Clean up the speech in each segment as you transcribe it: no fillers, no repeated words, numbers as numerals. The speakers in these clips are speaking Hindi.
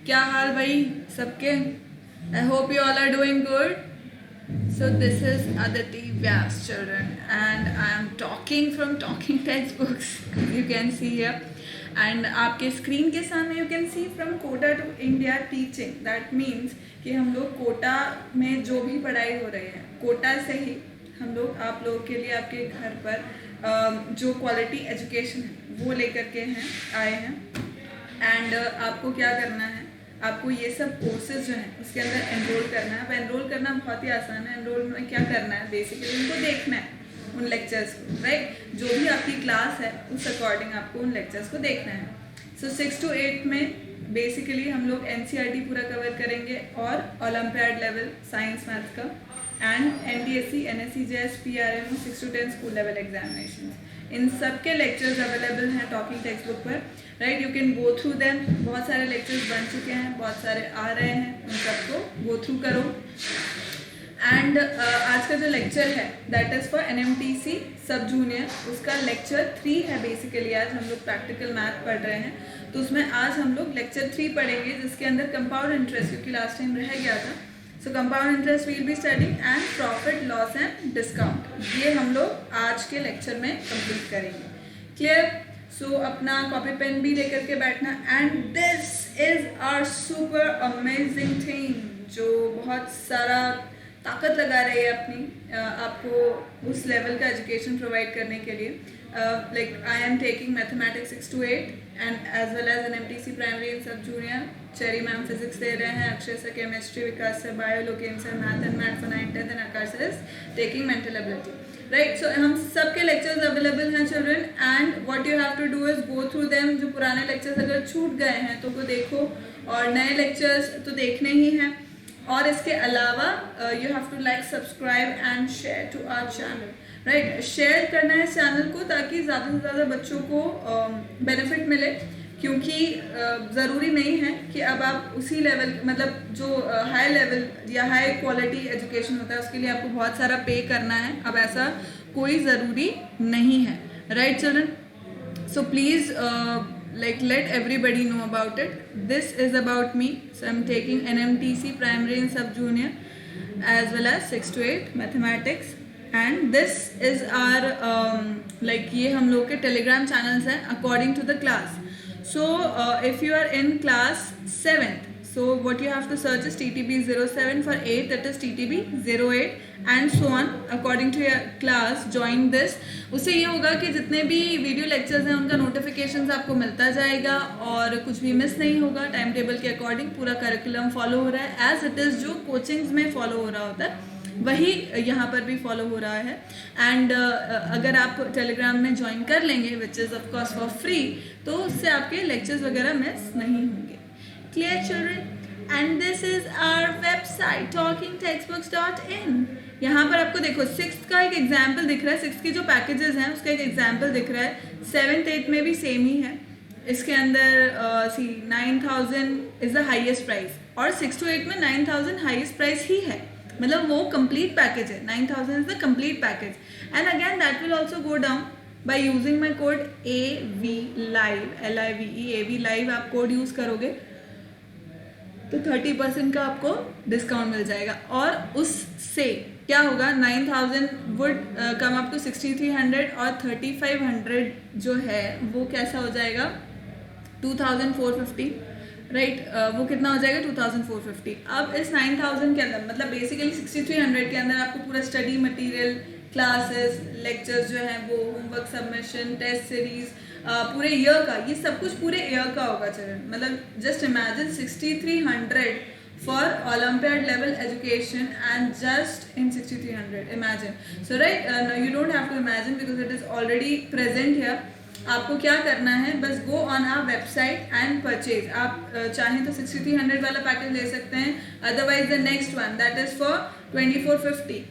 क्या हाल भाई सबके? I hope you all are doing good. So this is Aditi Vyas, children, and I am talking from talking textbooks. You can see here, and आपके स्क्रीन के सामने you can see from Kota to India teaching. That means कि हम लोग कोटा में जो भी पढ़ाई हो रही है कोटा से ही हम लोग आप लोगों के लिए आपके घर पर जो क्वालिटी एजुकेशन है वो लेकर के हैं आए हैं. एंड आपको क्या करना है, आपको ये सब कोर्सेज जो हैं उसके अंदर एनरोल करना है. अब एनरोल करना बहुत ही आसान है. एनरोल में क्या करना है, बेसिकली उनको देखना है उन लेक्चर्स को, राइट. जो भी आपकी क्लास है उस अकॉर्डिंग आपको उन लेक्चर्स को देखना है. सो 6 to 8 में बेसिकली हम लोग NCERT पूरा कवर करेंगे और ओलंपियाड लेवल साइंस मैथ्स का and NDSC NSC JS PRMO 6 to 10 school level examination. इन सब के लेक्चर्स अवेलेबल हैं टॉकिंग टेक्स्ट बुक पर, right. You can go through them. बहुत सारे लेक्चर्स बन चुके हैं, बहुत सारे आ रहे हैं, उन सबको गो थ्रू करो. एंड आज का जो लेक्चर है दैट इज़ फॉर NMTC सब जूनियर. उसका लेक्चर 3 है बेसिकली. आज हम लोग प्रैक्टिकल मैथ पढ़ रहे हैं तो उसमें आज हम लोग लेक्चर 3 पढ़ेंगे जिसके अंदर कंपाउंड इंटरेस्ट, क्योंकि लास्ट टाइम रह गया था. सो compound interest will be studying and profit loss and discount. ये हम लोग आज के लेक्चर में कंप्लीट करेंगे. क्लियर? सो अपना कॉपी पेन भी लेकर के बैठना. And this is our super amazing thing जो बहुत सारा ताकत लगा रही है अपनी आपको उस लेवल का एजुकेशन प्रोवाइड करने के लिए. Like I am taking mathematics 6 to 8 and as well as NMTC primary and sub junior. Cherry ma'am physics दे रहे हैं, Akshay sir chemistry, Vikas sir bio, Loken sir math and math for 9th 10th and Aakash sir is taking mental ability, right. So हम सबके लेक्चर्स अवेलेबल हैं children. And what you have to do is go through them. जो पुराने लेक्चर्स अगर छूट गए हैं तो वो देखो, और नए लेक्चर्स तो देखने ही हैं. और इसके अलावा you have to like subscribe and share to our channel, right. Share करना है इस चैनल को ताकि ज़्यादा से ज़्यादा बच्चों को बेनिफिट मिले, क्योंकि ज़रूरी नहीं है कि अब आप उसी लेवल मतलब जो हाई लेवल या हाई क्वालिटी एजुकेशन होता है उसके लिए आपको बहुत सारा पे करना है. अब ऐसा कोई ज़रूरी नहीं है, right children. So please like let everybody know about it. This is about me. So I'm taking NMTC primary and sub junior as well as 6 to 8 mathematics. And this is our like ये हम लोग के telegram channels हैं according to the class. So if you are in class 7th, so what you have to search is TTB 07. For 8 that is TTB 08 and so on according to your class. Join this. उससे ये होगा कि जितने भी वीडियो लेक्चर्स हैं उनका नोटिफिकेशंस आपको मिलता जाएगा और कुछ भी मिस नहीं होगा. टाइम टेबल के अकॉर्डिंग पूरा करिकुलम फॉलो हो रहा है एज इट इज़ जो कोचिंग्स में फॉलो हो रहा होता है वही यहाँ पर भी फॉलो हो रहा है. एंड अगर आप टेलीग्राम में ज्वाइन कर लेंगे which is of course for free, तो उससे आपके लेक्चर्स वगैरह मिस नहीं होंगे. Clear children? And this is our website talkingtextbooks.in. यहाँ पर आपको देखो 6th का एक एग्जाम्पल दिख रहा है. 6th की जो पैकेजेस हैं उसका एक एग्जाम्पल दिख रहा है. 7th 8th में भी सेम ही है. इसके अंदर सी 9000 इज़ द हाईएस्ट प्राइस और 6 to 8 में 9000 हाईएस्ट प्राइस ही है. मतलब वो कंप्लीट पैकेज है. 9000 is the complete package. And again that will also go down by using my code AVLIVE LIVE. AVLIVE आप कोड यूज़ करोगे तो 30% का आपको डिस्काउंट मिल जाएगा. और उससे क्या होगा, 9000 वुड कम अप टू 6300 और 3500 जो है वो कैसा हो जाएगा 2450, राइट. वो कितना हो जाएगा 2450. अब इस 9000 के अंदर मतलब बेसिकली 6300 के अंदर आपको पूरा स्टडी मटेरियल, क्लासेस, लेक्चर्स जो हैं वो, होमवर्क सबमिशन, टेस्ट सीरीज, पूरे ईयर का, ये सब कुछ पूरे ईयर का होगा चिल्ड्रन. मतलब just imagine 6300 for olympiad level education and just in 6300. Imagine. So right, you don't have to imagine because it is already present here. आपको क्या करना है, बस go on our website and purchase. आप चाहें तो 6300 वाला पैकेज ले सकते हैं. Otherwise the next one that is for 2450.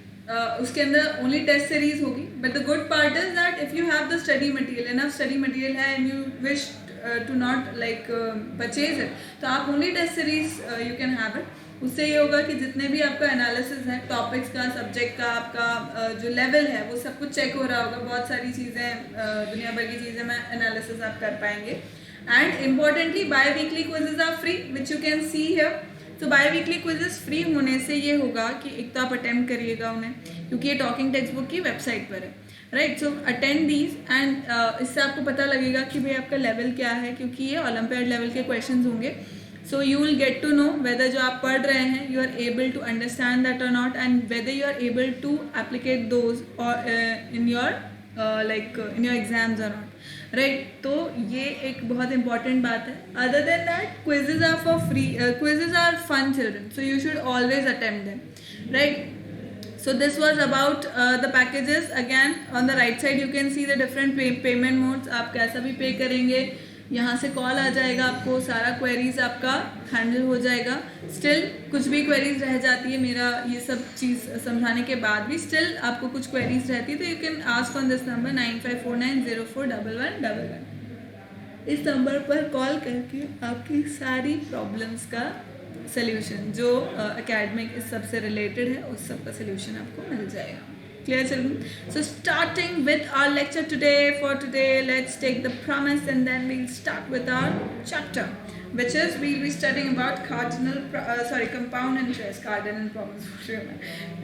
उसके अंदर ओनली टेस्ट सीरीज होगी. But the good part is that if you have the study material, enough study material है and you wish to not like purchase it, तो आप only test series you can have it. उससे ये होगा कि जितने भी आपका एनालिसिस है टॉपिक्स का, सब्जेक्ट का, आपका जो लेवल है वो सब कुछ चेक हो रहा होगा. बहुत सारी चीज़ें दुनिया भर की चीज़ें में एनालिसिस आप कर पाएंगे. And importantly, bi-weekly quizzes are free, which you can see here. तो bi-weekly quizzes free होने से ये होगा कि एक तो आप अटेम्प्ट करिएगा उन्हें, क्योंकि ये टॉकिंग टेक्स्ट बुक की वेबसाइट पर है, right. So attend these and इससे आपको पता लगेगा कि भाई आपका लेवल क्या है, क्योंकि ये ओलंपियाड लेवल के क्वेश्चंस होंगे. So you will get to know whether जो आप पढ़ रहे हैं you are able to understand that और not, and whether you are able to applicate those और in your in your exams और नॉट, राइट. तो ये एक बहुत इंपॉर्टेंट बात है. Other than that, quizzes are for free, quizzes are fun children, so you should always attempt them, right. So this was about the packages. Again on the right side you can see the different payment modes. आप कैसा भी पे करेंगे, यहाँ से कॉल आ जाएगा आपको, सारा क्वेरीज आपका हैंडल हो जाएगा. स्टिल कुछ भी क्वेरीज रह जाती है, मेरा ये सब चीज़ समझाने के बाद भी स्टिल आपको कुछ क्वेरीज रहती है, तो you can ask on this number 9549041111. इस नंबर पर कॉल करके आपकी सारी प्रॉब्लम्स का सोल्यूशन जो एकेडमिक इस सब से रिलेटेड है उस सब का सोल्यूशन आपको मिल जाएगा. Clear children? So starting with our lecture today, for today let's take the promise and then we'll start with our chapter, which is we'll be studying about compound interest. Cardinal promise,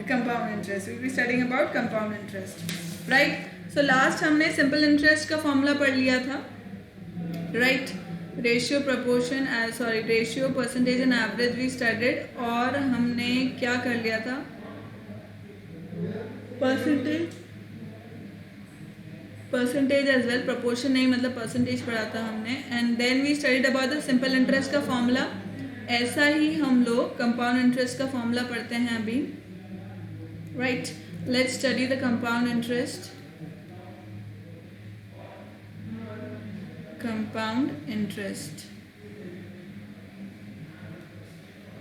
compound interest. We'll be studying about compound interest, right? So last हमने simple interest का formula पढ़ लिया था, right? Ratio proportion ratio percentage and average भी स्टडीड, और हमने क्या कर लिया था, परसेंटेज एज वेल, प्रपोर्शन नहीं मतलब परसेंटेज पढ़ा था हमने. And then we studied about the simple interest का फॉर्मूला. ऐसा ही हम लोग कंपाउंड इंटरेस्ट का फॉर्मूला पढ़ते हैं अभी, right. Let's study the compound interest. Compound interest,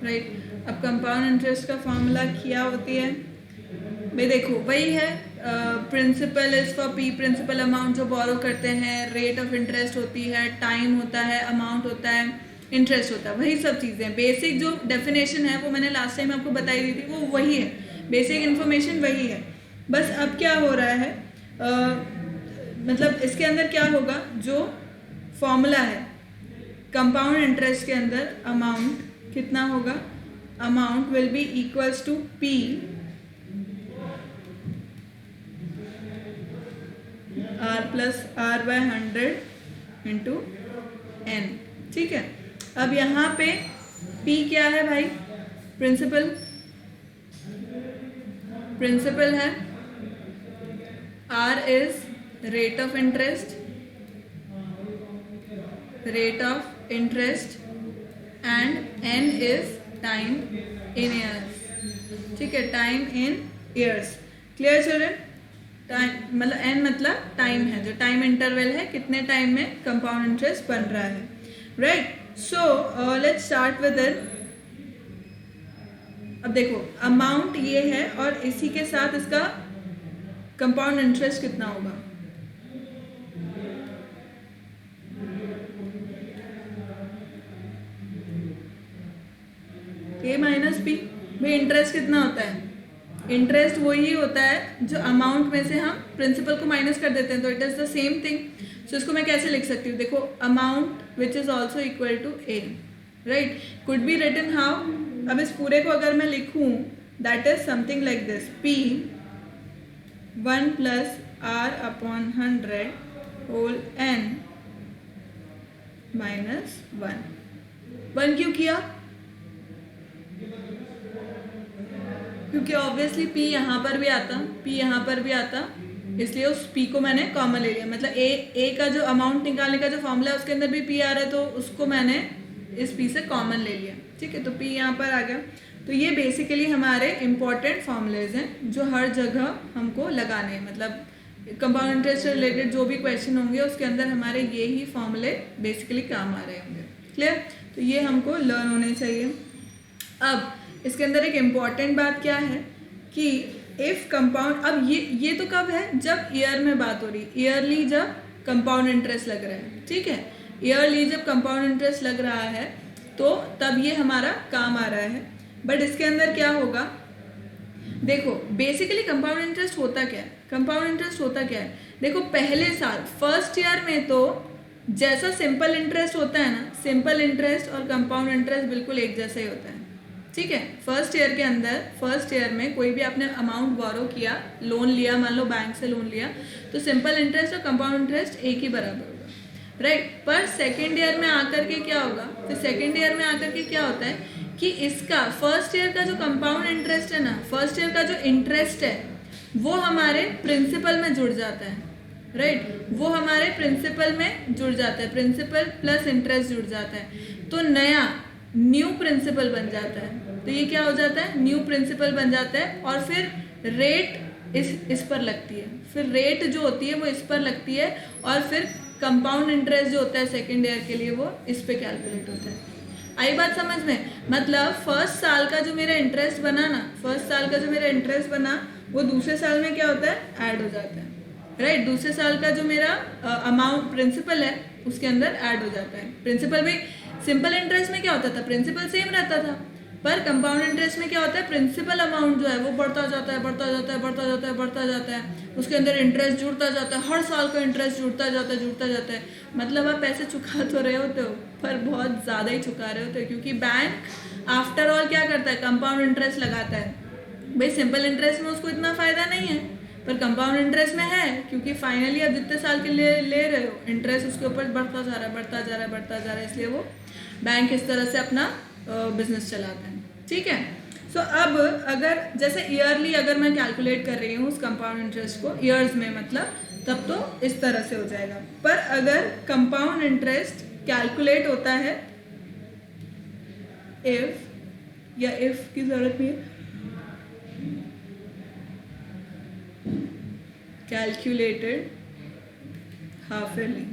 right. अब कंपाउंड इंटरेस्ट का फॉर्मूला क्या होती है भाई, देखो वही है, principal is for P, principal amount जो बोरो करते हैं, रेट ऑफ इंटरेस्ट होती है, टाइम होता है, अमाउंट होता है, इंटरेस्ट होता है, वही सब चीज़ें. बेसिक जो डेफिनेशन है वो मैंने लास्ट टाइम आपको बताई दी थी, वो वही है, बेसिक इन्फॉर्मेशन वही है. बस अब क्या हो रहा है, मतलब इसके अंदर क्या होगा, जो फॉर्मूला है कंपाउंड इंटरेस्ट के अंदर, अमाउंट कितना होगा, amount will be equals to P R plus R by 100 into N. ठीक है. अब यहाँ पे पी क्या है भाई, प्रिंसिपल है, R is rate of interest, and n is time in years. ठीक है, time in years. Clear children? Time मतलब n मतलब टाइम है, जो टाइम इंटरवल है, कितने टाइम में कंपाउंड इंटरेस्ट बन रहा है, right. So let's start with it. अब देखो अमाउंट ये है और इसी के साथ इसका कंपाउंड इंटरेस्ट कितना होगा, ए माइनस पी. भाई इंटरेस्ट कितना होता है, इंटरेस्ट वही होता है जो अमाउंट में से हम प्रिंसिपल को माइनस कर देते हैं, तो it is the same thing. So इसको मैं कैसे लिख सकती हूँ, देखो amount which is also equal to A, right. Could be written how, अब इस पूरे को अगर मैं लिखूँ that is something like this, P 1 plus R upon 100 whole N minus 1 क्यों किया, क्योंकि ऑब्वियसली P यहाँ पर भी आता, P यहाँ पर भी आता, इसलिए उस P को मैंने कॉमन ले लिया. मतलब A का जो अमाउंट निकालने का जो फॉर्मूला है उसके अंदर भी P आ रहा है, तो उसको मैंने इस P से कॉमन ले लिया. ठीक है, तो P यहाँ पर आ गया. तो ये बेसिकली हमारे इम्पोर्टेंट फॉर्मूलेज हैं जो हर जगह हमको लगाने हैं. मतलब कंपाउंड इंटरेस्ट से रिलेटेड जो भी क्वेश्चन होंगे उसके अंदर हमारे ये ही फॉर्मूले बेसिकली काम आ रहे होंगे. क्लियर? तो ये हमको लर्न होने चाहिए. अब इसके अंदर एक इम्पॉर्टेंट बात क्या है कि इफ़ कंपाउंड, अब ये तो कब है, जब ईयर में बात हो रही, ईयरली जब कंपाउंड इंटरेस्ट लग रहा है. ठीक है, ईयरली जब कंपाउंड इंटरेस्ट लग रहा है तो तब ये हमारा काम आ रहा है. बट इसके अंदर क्या होगा, देखो बेसिकली कंपाउंड इंटरेस्ट होता क्या है, देखो पहले साल फर्स्ट ईयर में तो जैसा सिंपल इंटरेस्ट होता है ना, सिंपल इंटरेस्ट और कंपाउंड इंटरेस्ट बिल्कुल एक जैसा ही होता है, ठीक है। फर्स्ट ईयर के अंदर, फर्स्ट ईयर में कोई भी आपने अमाउंट बोरो किया, लोन लिया, मान लो बैंक से लोन लिया, तो सिंपल इंटरेस्ट और कंपाउंड इंटरेस्ट एक ही बराबर होगा, राइट। पर सेकेंड ईयर में आकर के क्या होगा, तो सेकेंड ईयर में आकर के क्या होता है कि इसका फर्स्ट ईयर का जो कंपाउंड इंटरेस्ट है ना, फर्स्ट ईयर का जो इंटरेस्ट है वो हमारे प्रिंसिपल में जुड़ जाता है, राइट। वो हमारे प्रिंसिपल में जुड़ जाता है, प्रिंसिपल प्लस इंटरेस्ट जुड़ जाता है, तो नया न्यू प्रिंसिपल बन जाता है। तो ये क्या हो जाता है, न्यू प्रिंसिपल बन जाता है, और फिर रेट इस पर लगती है, फिर रेट जो होती है वो इस पर लगती है, और फिर कंपाउंड इंटरेस्ट जो होता है सेकेंड ईयर के लिए वो इस पे कैलकुलेट होता है। आई बात समझ में? मतलब फर्स्ट साल का जो मेरा इंटरेस्ट बना ना, फर्स्ट साल का जो मेरा इंटरेस्ट बना वो दूसरे साल में क्या होता है, ऐड हो जाता है, राइट। दूसरे साल का जो मेरा अमाउंट प्रिंसिपल है उसके अंदर ऐड हो जाता है। प्रिंसिपल में, सिंपल इंटरेस्ट में क्या होता था, प्रिंसिपल सेम रहता था, पर कंपाउंड इंटरेस्ट में क्या होता है, प्रिंसिपल अमाउंट जो है वो बढ़ता जाता है, बढ़ता जाता है, बढ़ता जाता है, बढ़ता जाता है, उसके अंदर इंटरेस्ट जुड़ता जाता है, हर साल का इंटरेस्ट जुड़ता जाता है, जुड़ता जाता है। मतलब आप पैसे चुका तो रहे होते हो पर बहुत ज़्यादा ही चुका रहे होते हो, क्योंकि बैंक आफ्टर ऑल क्या करता है, कंपाउंड इंटरेस्ट लगाता है। भाई सिंपल इंटरेस्ट में उसको इतना फ़ायदा नहीं है, पर कंपाउंड इंटरेस्ट में है, क्योंकि फाइनली आप जितने साल के लिए ले रहे हो इंटरेस्ट उसके ऊपर बढ़ता जा रहा है, बढ़ता जा रहा है, बढ़ता जा रहा है, इसलिए वो बैंक इस तरह से अपना बिजनेस चलाता है, ठीक है। सो अब अगर जैसे ईयरली अगर मैं कैलकुलेट कर रही हूँ उस कंपाउंड इंटरेस्ट को ईयर्स में, मतलब तब तो इस तरह से हो जाएगा। पर अगर कंपाउंड इंटरेस्ट कैलकुलेट होता है इफ, या इफ की जरूरत नहीं है, कैलकुलेटेड हाफ ईयरली,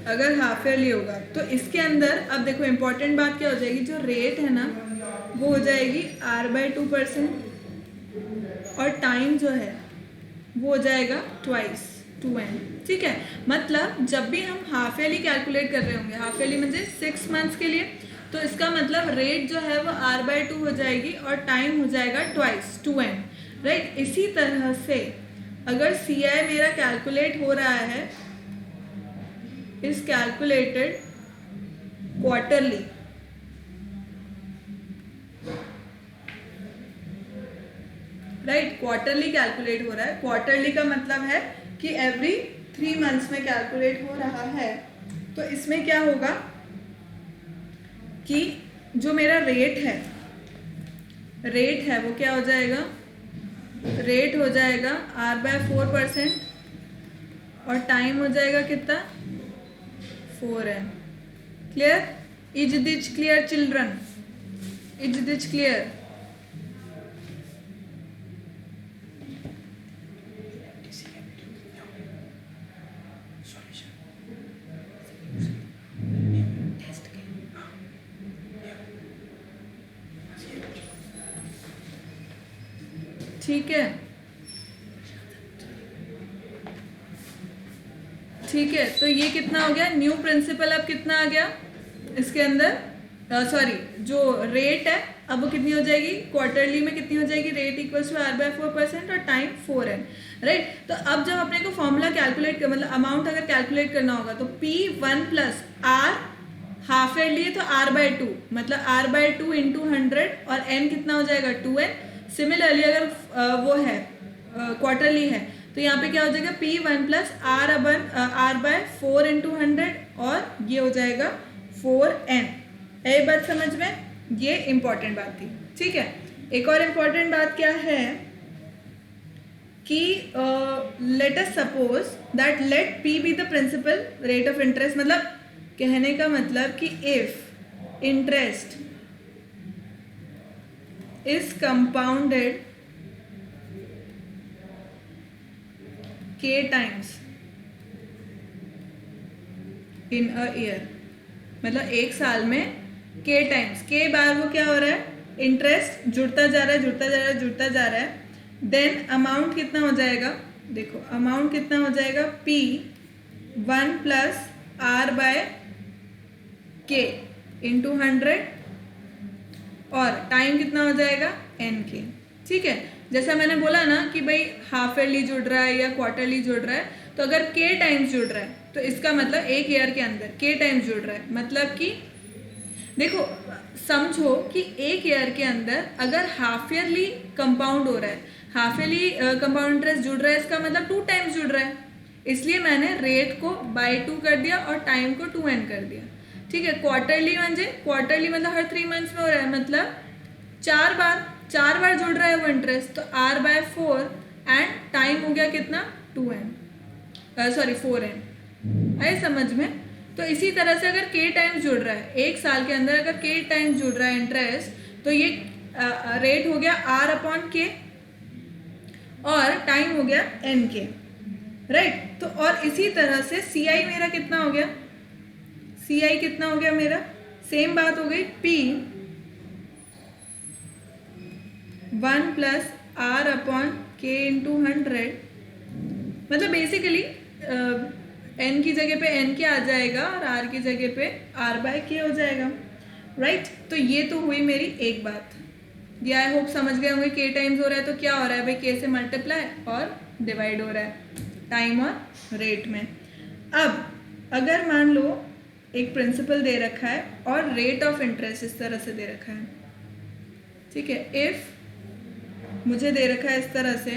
अगर हाफ ईयरली होगा तो इसके अंदर अब देखो इंपॉर्टेंट बात क्या हो जाएगी, जो रेट है ना वो हो जाएगी R/2%, और टाइम जो है वो हो जाएगा ट्वाइस 2n, ठीक है। मतलब जब भी हम हाफ ईयरली कैलकुलेट कर रहे होंगे, हाफ ईयरली मतलब 6 मंथ्स के लिए, तो इसका मतलब रेट जो है वो R/2 हो जाएगी और टाइम हो जाएगा ट्वाइस 2n, राइट। इसी तरह से अगर CI मेरा कैलकुलेट हो रहा है is calculated quarterly, right, quarterly calculate हो रहा है। क्वार्टरली का मतलब है कि एवरी 3 मंथ्स में कैलकुलेट हो रहा है, तो इसमें क्या होगा कि जो मेरा रेट है वो क्या हो जाएगा, रेट हो जाएगा R/4% और टाइम हो जाएगा कितना, 4n। Clear? Is this clear children? Is this clear? ठीक है, ठीक है। तो ये कितना हो गया, न्यू प्रिंसिपल अब कितना आ गया इसके अंदर, सॉरी जो रेट है अब वो कितनी हो जाएगी, क्वार्टरली में कितनी हो जाएगी, रेट इक्वल्स टू R/4% और टाइम 4n, राइट। तो अब जब अपने को फॉर्मूला कैलकुलेट कर, मतलब अमाउंट अगर कैलकुलेट करना होगा तो P1 + R, हाफ ईयरली है तो R/2, मतलब R/2 × 100, और n कितना हो जाएगा 2n। सिमिलरली अगर वो है क्वार्टरली है तो यहाँ पे क्या हो जाएगा P1 + R/4 × 100, और ये हो जाएगा 4n। ये बात समझ में? ये इंपॉर्टेंट बात थी, ठीक है। एक और इम्पॉर्टेंट बात क्या है कि let us suppose that let P be the principal rate of interest, मतलब कहने का मतलब कि if interest is compounded k times in a year, मतलब एक साल में k टाइम्स, k बार वो क्या हो रहा है, इंटरेस्ट जुड़ता जा रहा है, जुड़ता जा रहा है, जुड़ता जा रहा है, देन अमाउंट कितना हो जाएगा, देखो अमाउंट कितना हो जाएगा P1 + R/k × 100, और टाइम कितना हो जाएगा n के, ठीक है। जैसा मैंने बोला ना कि भाई हाफ ईयरली जुड़ रहा है या क्वार्टरली जुड़ रहा है, तो अगर के टाइम्स जुड़ रहा है तो इसका मतलब एक ईयर के अंदर के टाइम्स जुड़ रहा है, मतलब कि देखो समझो कि एक ईयर के अंदर अगर हाफ ईयरली कंपाउंड हो रहा है, हाफ ईयरली कंपाउंड इंटरेस्ट जुड़ रहा है, इसका मतलब 2 टाइम्स जुड़ रहा है, इसलिए मैंने रेट को बाय 2 कर दिया और टाइम को 2n कर दिया। ठीक है, क्वार्टरली मतलब हर 3 मंथ्स में हो रहा है, मतलब 4 बार जुड़ रहा है वो इंटरेस्ट, तो r/4 एंड टाइम हो गया कितना 2n, सॉरी 4n। आए समझ में? तो इसी तरह से अगर k टाइम्स जुड़ रहा है एक साल के अंदर, अगर k टाइम्स जुड़ रहा है इंटरेस्ट, तो ये रेट हो गया r/k और टाइम हो गया nk, राइट। तो और इसी तरह से CI मेरा कितना हो गया, CI कितना हो गया मेरा, सेम बात हो गई, P 1 + r/k × 100, मतलब बेसिकली n की जगह पे nk आ जाएगा और r की जगह पे r/k हो जाएगा, राइट। तो ये तो हुई मेरी एक बात, ये आई होप समझ गए होंगे। k टाइम्स हो रहा है तो क्या हो रहा है भाई, k से मल्टीप्लाई और डिवाइड हो रहा है टाइम और रेट में। अब अगर मान लो एक प्रिंसिपल दे रखा है और रेट ऑफ इंटरेस्ट इस तरह से दे रखा है, ठीक है, इफ मुझे दे रखा है इस तरह से,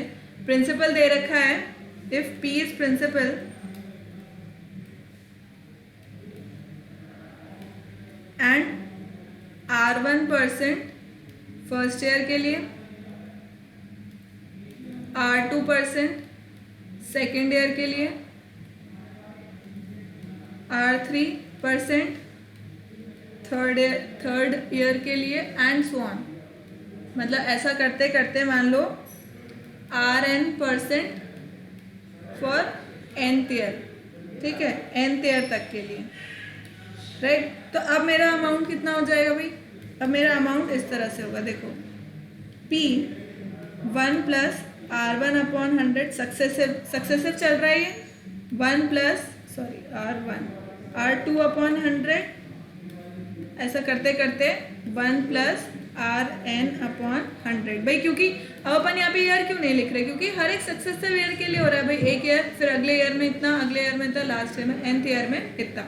प्रिंसिपल दे रखा है, if P is principal and R1% first year के लिए, R2% सेकेंड ईयर के लिए, R3% थर्ड ईयर के लिए एंड सो ऑन। मतलब ऐसा करते करते मान लो Rn% फॉर nth ईयर, ठीक है, nth ईयर तक के लिए, राइट। तो अब मेरा अमाउंट कितना हो जाएगा भाई, अब मेरा अमाउंट इस तरह से होगा, देखो P 1 + R1/100 सक्सेसिव चल रहा है ये, 1 + R1 R2/100, ऐसा करते करते 1 + Rn/100 भाई, क्योंकि अब अपन यहाँ पे ईयर क्यों नहीं लिख रहे, क्योंकि हर एक सक्सेसिव ईयर के लिए हो रहा है भाई, एक ईयर, फिर अगले ईयर में इतना, अगले ईयर में इतना, लास्ट ईयर में nth ईयर में इतना,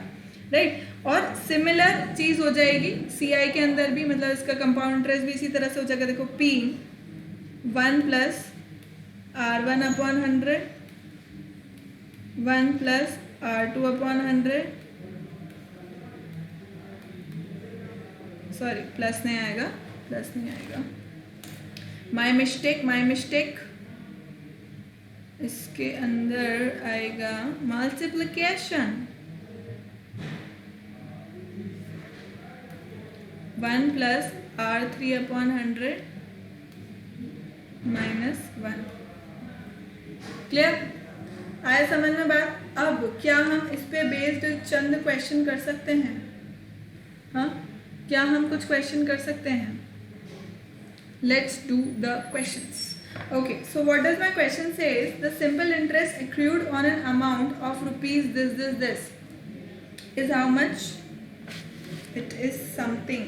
राइट। और सिमिलर चीज हो जाएगी CI के अंदर भी, मतलब इसका कंपाउंड इंटरेस्ट भी इसी तरह से हो जाएगा। देखो P 1 + R1/100 1 + R2/100, sorry plus नहीं आएगा, माई मिस्टेक, इसके अंदर आएगा मल्टीप्लिकेशन, 1 + R3/100 -1। क्लियर? आया समझ में बात? अब क्या हम इस पे बेस्ड चंद क्वेश्चन कर सकते हैं? हाँ, क्या हम कुछ क्वेश्चन कर सकते हैं? Let's do the questions. Okay, so what does my question say is, the simple interest accrued on an amount of rupees this is how much? It is something,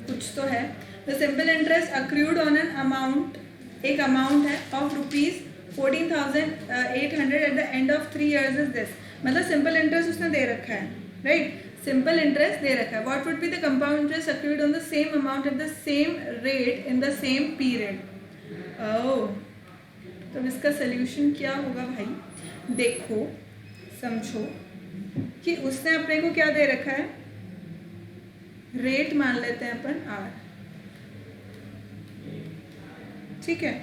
कुछ तो है। The simple interest accrued on an amount, एक अमाउंट है of rupees 14,800 at the end of 3 years is this, मतलब सिंपल इंटरेस्ट उसने दे रखा है, राइट, सिंपल इंटरेस्ट दे रखा है। What would be the compound interest accrued on the same amount at the same rate in the same period? ओह, तो इसका सोल्यूशन क्या होगा भाई, देखो समझो कि उसने अपने को क्या दे रखा है, रेट मान लेते हैं अपन R, ठीक है।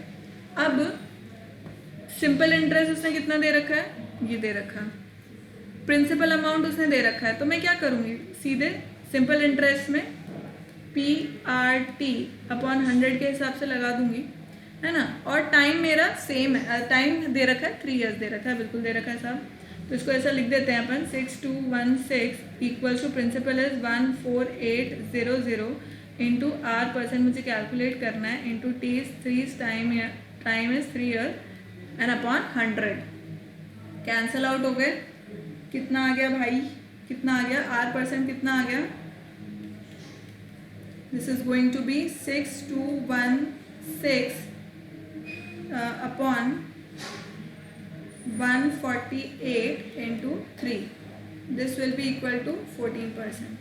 अब सिंपल इंटरेस्ट उसने कितना दे रखा है, ये दे रखा, प्रिंसिपल अमाउंट उसने दे रखा है, तो मैं क्या करूँगी, सीधे सिंपल इंटरेस्ट में PRT/100 के हिसाब से लगा दूंगी, है ना। और टाइम मेरा सेम है, टाइम दे रखा है 3 इयर्स दे रखा है, बिल्कुल दे रखा है साहब। तो इसको ऐसा लिख देते हैं अपन, 6216 equals to principal is 14800 into R% मुझे कैलकुलेट करना है, into T is 3 time is 3 year and upon 100। Cancel out हो गए, कितना आ गया भाई, कितना आ गया, R% कितना आ गया, this is going to be 6216 upon 148 into 3, this will be equal to 14%.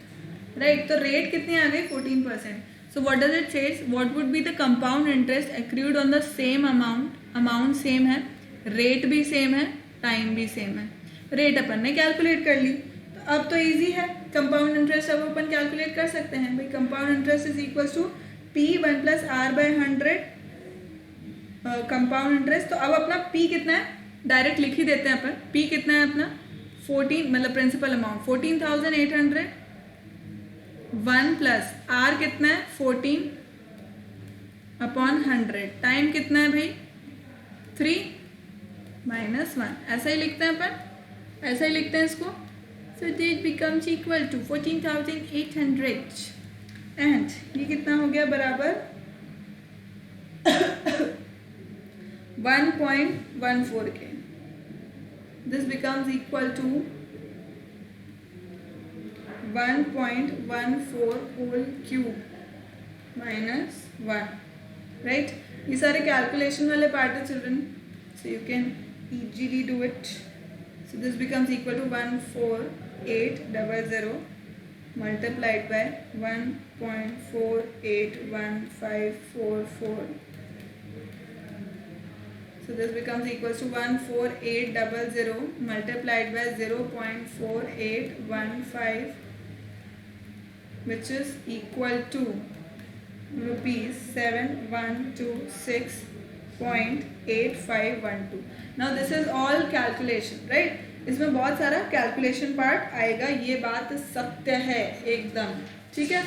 राइट, तो रेट कितनी आ गई 14%. So what does it says, what would be the compound interest accrued on the same amount same है, रेट भी सेम है, टाइम भी सेम है. रेट अपन ने कैलकुलेट कर ली, तो अब तो इजी है. कंपाउंड इंटरेस्ट अब अपन कैलकुलेट कर सकते हैं भाई. Compound interest is equal to P1 + R/100 compound interest. तो अब अपना P कितना है डायरेक्ट लिख ही देते हैं अपन. P कितना है अपना 14, मतलब प्रिंसिपल अमाउंट 14,800. 1 + R कितना है 14/100. टाइम कितना है भाई 3 - 1. ऐसा ही लिखते हैं अपन, ऐसा ही लिखते हैं इसको. So this becomes equal to 14,800 and ये कितना हो गया बराबर 1.14 के. This becomes equal to 1.14 whole cube -1. Right, ये सारे कैलकुलेशन वाले पार्ट है children, so you can easily do it. So this becomes equal to 14800 multiplied by 1.481544. So this becomes equals to 14800 multiplied by 0.4815, which is equal to rupees 7126.8512. Now this is all calculation, right? इसमें बहुत सारा कैलकुलेशन पार्ट आएगा, ये बात सत्य है एकदम. ठीक है,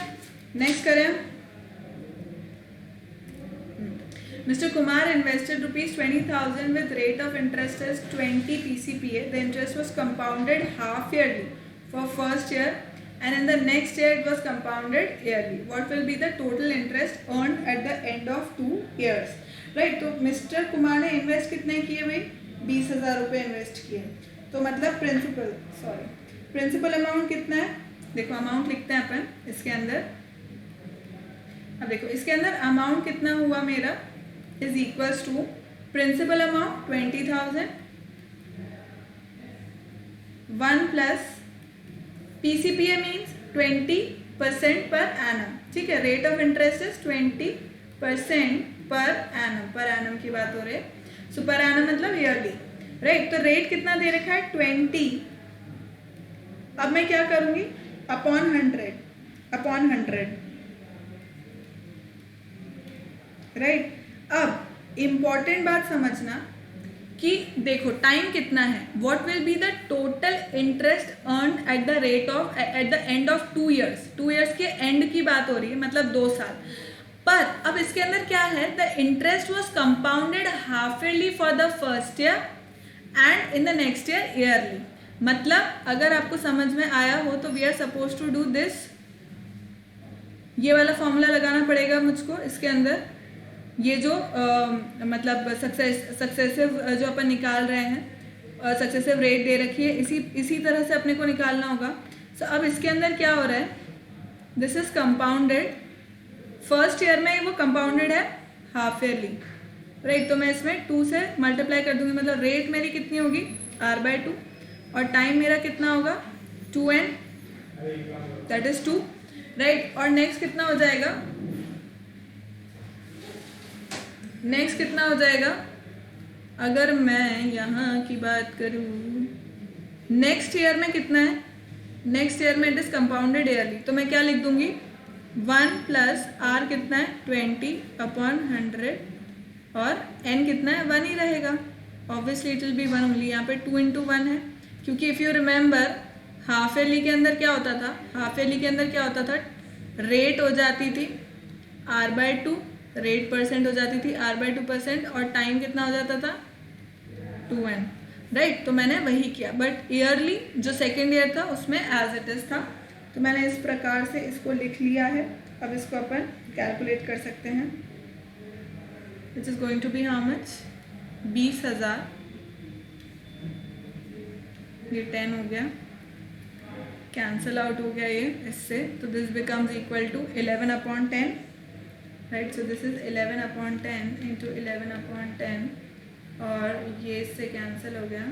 नेक्स्ट करें. Mr. Kumar invested ₹20,000 with rate of interest as 20 PCPA. The interest was compounded half yearly for first year and in the next year it was compounded yearly. What will be the total interest earned at the end of 2 years? Right, तो मिस्टर कुमार ने इन्वेस्ट कितने किए भाई 20,000 रुपये इन्वेस्ट किए. तो मतलब प्रिंसिपल अमाउंट कितना है, देखो अमाउंट लिखते हैं अपन इसके अंदर. अब देखो इसके अंदर अमाउंट कितना हुआ मेरा is equals to principal amount 20,000 1 + PCPA means 20% per annum. ठीक है, rate of interest is 20% per annum की बात हो रही है. सो पर एनम मतलब ईयरली. राइट, तो रेट कितना दे रखा है 20. अब मैं क्या करूंगी अपॉन 100. राइट, अब इंपॉर्टेंट बात समझना कि देखो टाइम कितना है. What will be the total interest earn at the end of 2 years. 2 years के एंड की बात हो रही है, मतलब 2 साल. पर अब इसके अंदर क्या है, the interest was compounded half yearly for the first year and in the next year yearly. मतलब अगर आपको समझ में आया हो तो we are suppose to do this. ये वाला फॉर्मूला लगाना पड़ेगा मुझको इसके अंदर. ये जो मतलब सक्सेसिव जो अपन निकाल रहे हैं, सक्सेसिव रेट दे रखी है, इसी तरह से अपने को निकालना होगा. सो अब इसके अंदर क्या हो रहा है, this is compounded. First year में वो कंपाउंडेड है हाफ ईयरली. राइट, तो मैं इसमें 2 से मल्टीप्लाई कर दूंगी, मतलब रेट मेरी कितनी होगी R/2 और टाइम मेरा कितना होगा 2n, दैट इज 2. राइट, और नेक्स्ट कितना हो जाएगा, अगर मैं यहाँ की बात करूँ नेक्स्ट ईयर में कितना है, नेक्स्ट ईयर में इट इज कंपाउंडेड ईयरली. तो मैं क्या लिख दूंगी 1 + R कितना है 20/100 और n कितना है 1 ही रहेगा. Obviously it will be 1 only. यहाँ पे 2 × 1 है, क्योंकि if you remember half yearly के अंदर क्या होता था, रेट हो जाती थी R/2, रेट परसेंट हो जाती थी R/2% और टाइम कितना हो जाता था 2n. राइट, तो मैंने वही किया. बट ईयरली जो सेकेंड ईयर था उसमें एज इट इज था. तो मैंने इस प्रकार से इसको लिख लिया है. अब इसको अपन कैलकुलेट कर सकते हैं, which is going to be how much 20,000. ये 10 हो गया, कैंसल आउट हो गया ये इससे. तो this becomes equal to 11/10. Right, so this is 11/10 into 11/10 और ये इससे कैंसिल हो गया.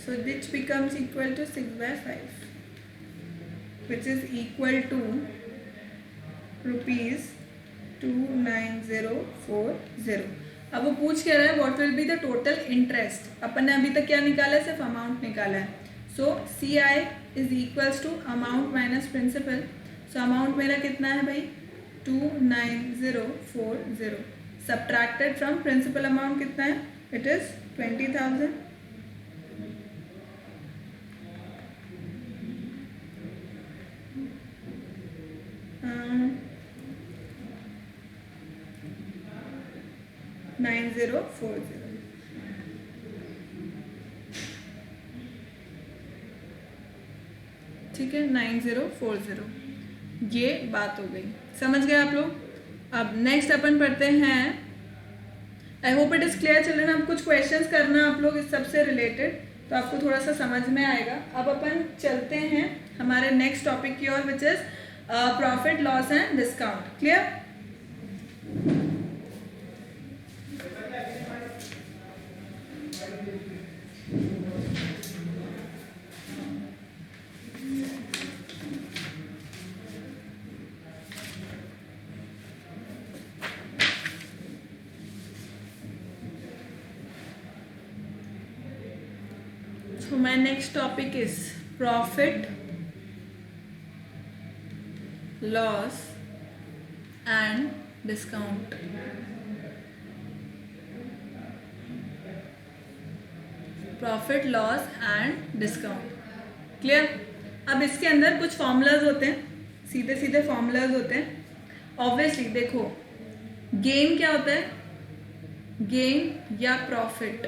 So this becomes equal to 6/5, which is equal to rupees 29040. अब वो पूछ क्या रहा है, what will be the total interest. अपन ने अभी तक क्या निकाला है, सिर्फ अमाउंट निकाला है. So C I is equals to amount minus principal. So amount मेरा कितना है भाई, 29040. सब्ट्रैक्टेड फ्रॉम प्रिंसिपल अमाउंट कितना है, इट इज 20,000. ठीक है, 9040. ये बात हो गई, समझ गए आप लोग. अब नेक्स्ट अपन पढ़ते हैं. I hope it is clear children. अब कुछ क्वेश्चंस करना आप लोग इस सब से रिलेटेड, तो आपको थोड़ा सा समझ में आएगा. अब अपन चलते हैं हमारे नेक्स्ट टॉपिक की ओर, which is profit loss and discount. Clear. So my next topic is profit, loss and discount. Profit, loss and discount. Clear? अब इसके अंदर कुछ फॉर्मूलाज होते हैं, सीधे सीधे फॉर्मूलाज होते हैं. ऑब्वियसली देखो, गेन क्या होता है, गेन या प्रॉफिट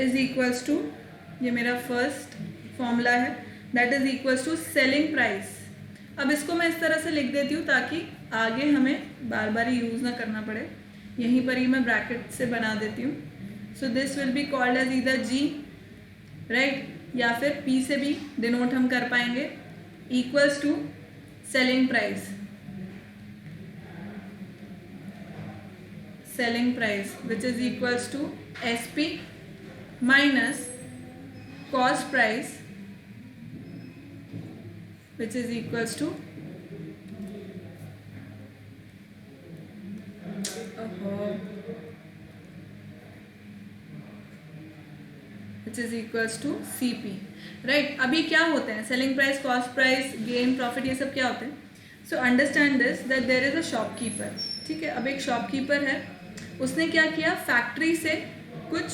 इज इक्वल्स टू, ये मेरा फर्स्ट फॉर्मूला है, that is equals to selling price. अब इसको मैं इस तरह से लिख देती हूँ ताकि आगे हमें बार बार यूज़ ना करना पड़े. यहीं पर ही मैं ब्रैकेट से बना देती हूँ. So this will be called as either G, right, या फिर पी से भी डिनोट हम कर पाएंगे, equals to selling price. Selling price which is equals to S P minus cost price, which is equals to which is equals to CP. Right. अभी क्या होते हैं, selling price, cost price, gain, profit, ये सब क्या होते हैं. So understand this that there is a shopkeeper. ठीक है, अब एक शॉपकीपर है, उसने क्या किया, फैक्ट्री से कुछ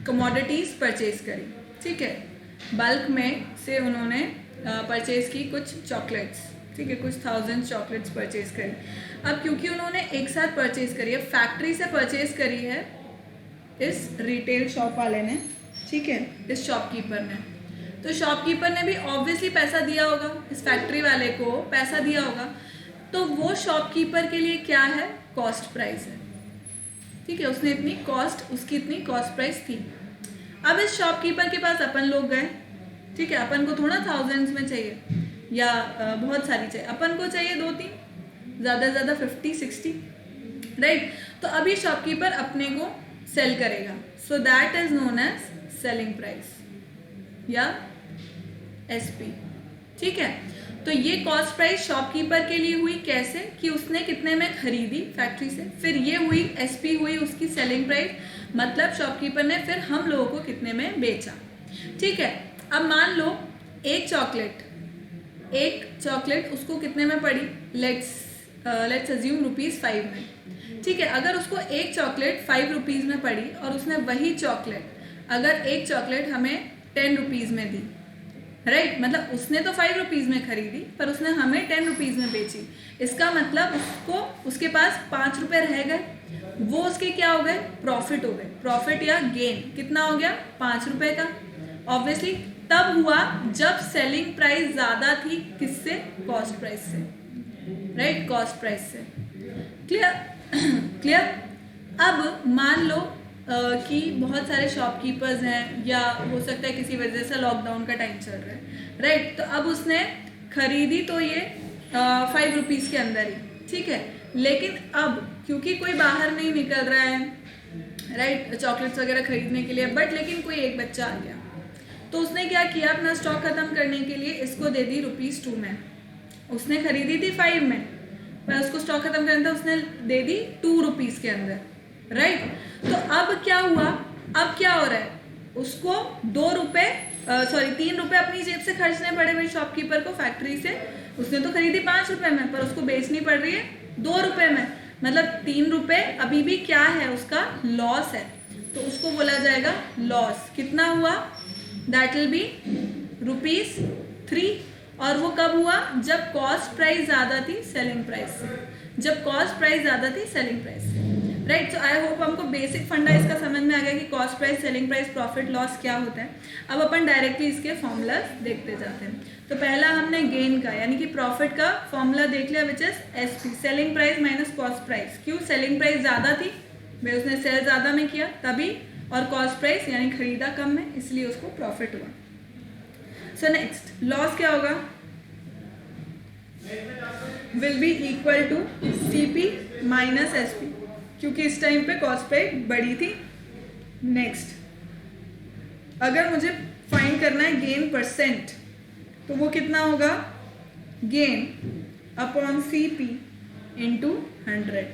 कमोडिटीज़ परचेज करी. ठीक है, बल्क में से उन्होंने परचेज की कुछ चॉकलेट्स. ठीक है, कुछ 1000 चॉकलेट्स परचेज करी. अब क्योंकि उन्होंने एक साथ परचेज करी है, फैक्ट्री से परचेज करी है इस रिटेल शॉप वाले ने, ठीक है, इस शॉपकीपर ने, तो शॉपकीपर ने भी ऑब्वियसली पैसा दिया होगा, इस फैक्ट्री वाले को पैसा दिया होगा. तो वो शॉपकीपर के लिए क्या है, कॉस्ट प्राइस है. ठीक है, उसने इतनी कॉस्ट, उसकी इतनी कॉस्ट प्राइस थी. अब इस शॉपकीपर के पास अपन लोग गए. ठीक है, अपन को थोड़ा थाउजेंड्स में चाहिए या बहुत सारी चाहिए, अपन को चाहिए 2-3, ज़्यादा से ज़्यादा 50-60, राइट. तो अभी शॉपकीपर अपने को सेल करेगा. So that is known as selling price या एसपी. ठीक है, तो ये कॉस्ट प्राइस शॉपकीपर के लिए हुई कैसे, कि उसने कितने में खरीदी फैक्ट्री से, फिर ये हुई एसपी, हुई उसकी सेलिंग प्राइस, मतलब शॉपकीपर ने फिर हम लोगों को कितने में बेचा. ठीक है, अब मान लो एक चॉकलेट उसको कितने में पड़ी, लेट्स अज्यूम ₹5 में. ठीक है, अगर उसको एक चॉकलेट 5 रुपीज़ में पड़ी और उसने वही चॉकलेट, अगर एक चॉकलेट हमें 10 रुपीज़ में दी, राइट, मतलब उसने तो 5 रुपीज़ में खरीदी पर उसने हमें 10 रुपीज़ में बेची. इसका मतलब उसके पास 5 रुपये रह गए, वो उसके क्या हो गए, प्रॉफिट हो गए. प्रॉफिट या गेन कितना हो गया, 5 रुपये का. ऑब्वियसली तब हुआ जब सेलिंग प्राइस ज़्यादा थी, किससे, कॉस्ट प्राइस से, राइट, कॉस्ट प्राइस से. क्लियर. अब मान लो कि बहुत सारे शॉपकीपर्स हैं, या हो सकता है किसी वजह से लॉकडाउन का टाइम चल रहा है, राइट. तो अब उसने खरीदी तो ये 5 रुपीज़ के अंदर ही. ठीक है, लेकिन अब क्योंकि कोई बाहर नहीं निकल रहा है राइट चॉकलेट्स वगैरह खरीदने के लिए, बट लेकिन कोई एक बच्चा आ गया, तो उसने क्या किया, अपना स्टॉक खत्म करने के लिए इसको दे दी ₹2 में। उसने खरीदी थी 5 में, पर उसको स्टॉक खत्म करना था, उसने दे दी ₹2 के अंदर, राइट। तो अब क्या हुआ, अब क्या हो रहा है, उसको ₹3 अपनी जेब से खर्चने पड़े भाई शॉपकीपर को फैक्ट्री से। उसने तो खरीदी ₹5 में, पर उसको बेचनी पड़ रही है ₹2 में, मतलब ₹3 अभी भी क्या है, उसका लॉस है। तो उसको बोला जाएगा लॉस। कितना हुआ, दैट विल बी ₹3। और वो कब हुआ, जब कॉस्ट प्राइस ज़्यादा थी सेलिंग प्राइस से, जब कॉस्ट प्राइस ज़्यादा थी सेलिंग प्राइस से, राइट। सो आई होप हमको बेसिक फंडा इसका समझ में आ गया कि cost price, selling price, profit loss क्या होता है। अब अपन डायरेक्टली इसके फॉर्मूलाज देखते जाते हैं। तो पहला हमने गेन का यानी कि प्रॉफिट का फॉर्मूला देख लिया, which is SP, selling price minus cost price. क्यों, सेलिंग प्राइस ज़्यादा थी भाई, उसने सेल ज़्यादा में किया तभी, और कॉस्ट प्राइस यानी खरीदा कम में, इसलिए उसको प्रॉफिट हुआ। सो नेक्स्ट लॉस क्या होगा, will be equal to CP minus SP, क्योंकि इस टाइम पे कॉस्ट प्राइस बड़ी थी। नेक्स्ट, अगर मुझे फाइंड करना है गेन परसेंट, तो वो कितना होगा, गेन अपॉन सीपी इंटू 100।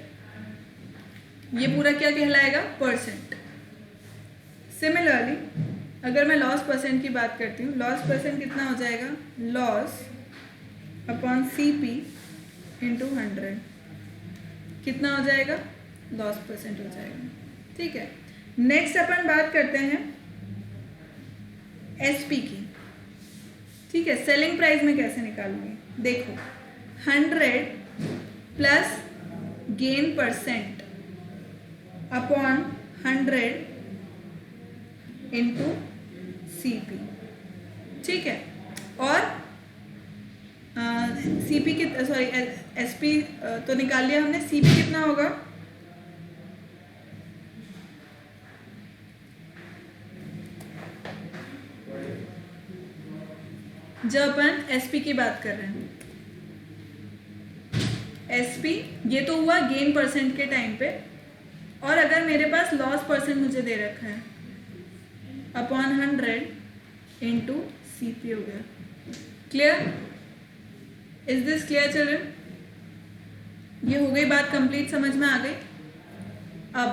ये पूरा क्या कहलाएगा, परसेंट। सिमिलरली अगर मैं लॉस परसेंट की बात करती हूँ, लॉस परसेंट कितना हो जाएगा, लॉस अपॉन सीपी इंटू 100 कितना हो जाएगा, लॉस परसेंट हो जाएगा, ठीक है। नेक्स्ट अपन बात करते हैं एसपी की, ठीक है। सेलिंग प्राइस में कैसे निकालूंगी, देखो 100 plus gain percent upon 100 into CP, ठीक है। और सीपी की एसपी तो निकाल लिया हमने, सीपी कितना होगा, जब अपन एसपी की बात कर रहे हैं, एसपी ये तो हुआ गेन परसेंट के टाइम पे, और अगर मेरे पास लॉस परसेंट मुझे दे रखा है अपॉन 100 इंटू सीपी हो गया। Clear, is this clear children? ये हो गई बात कंप्लीट, समझ में आ गई। अब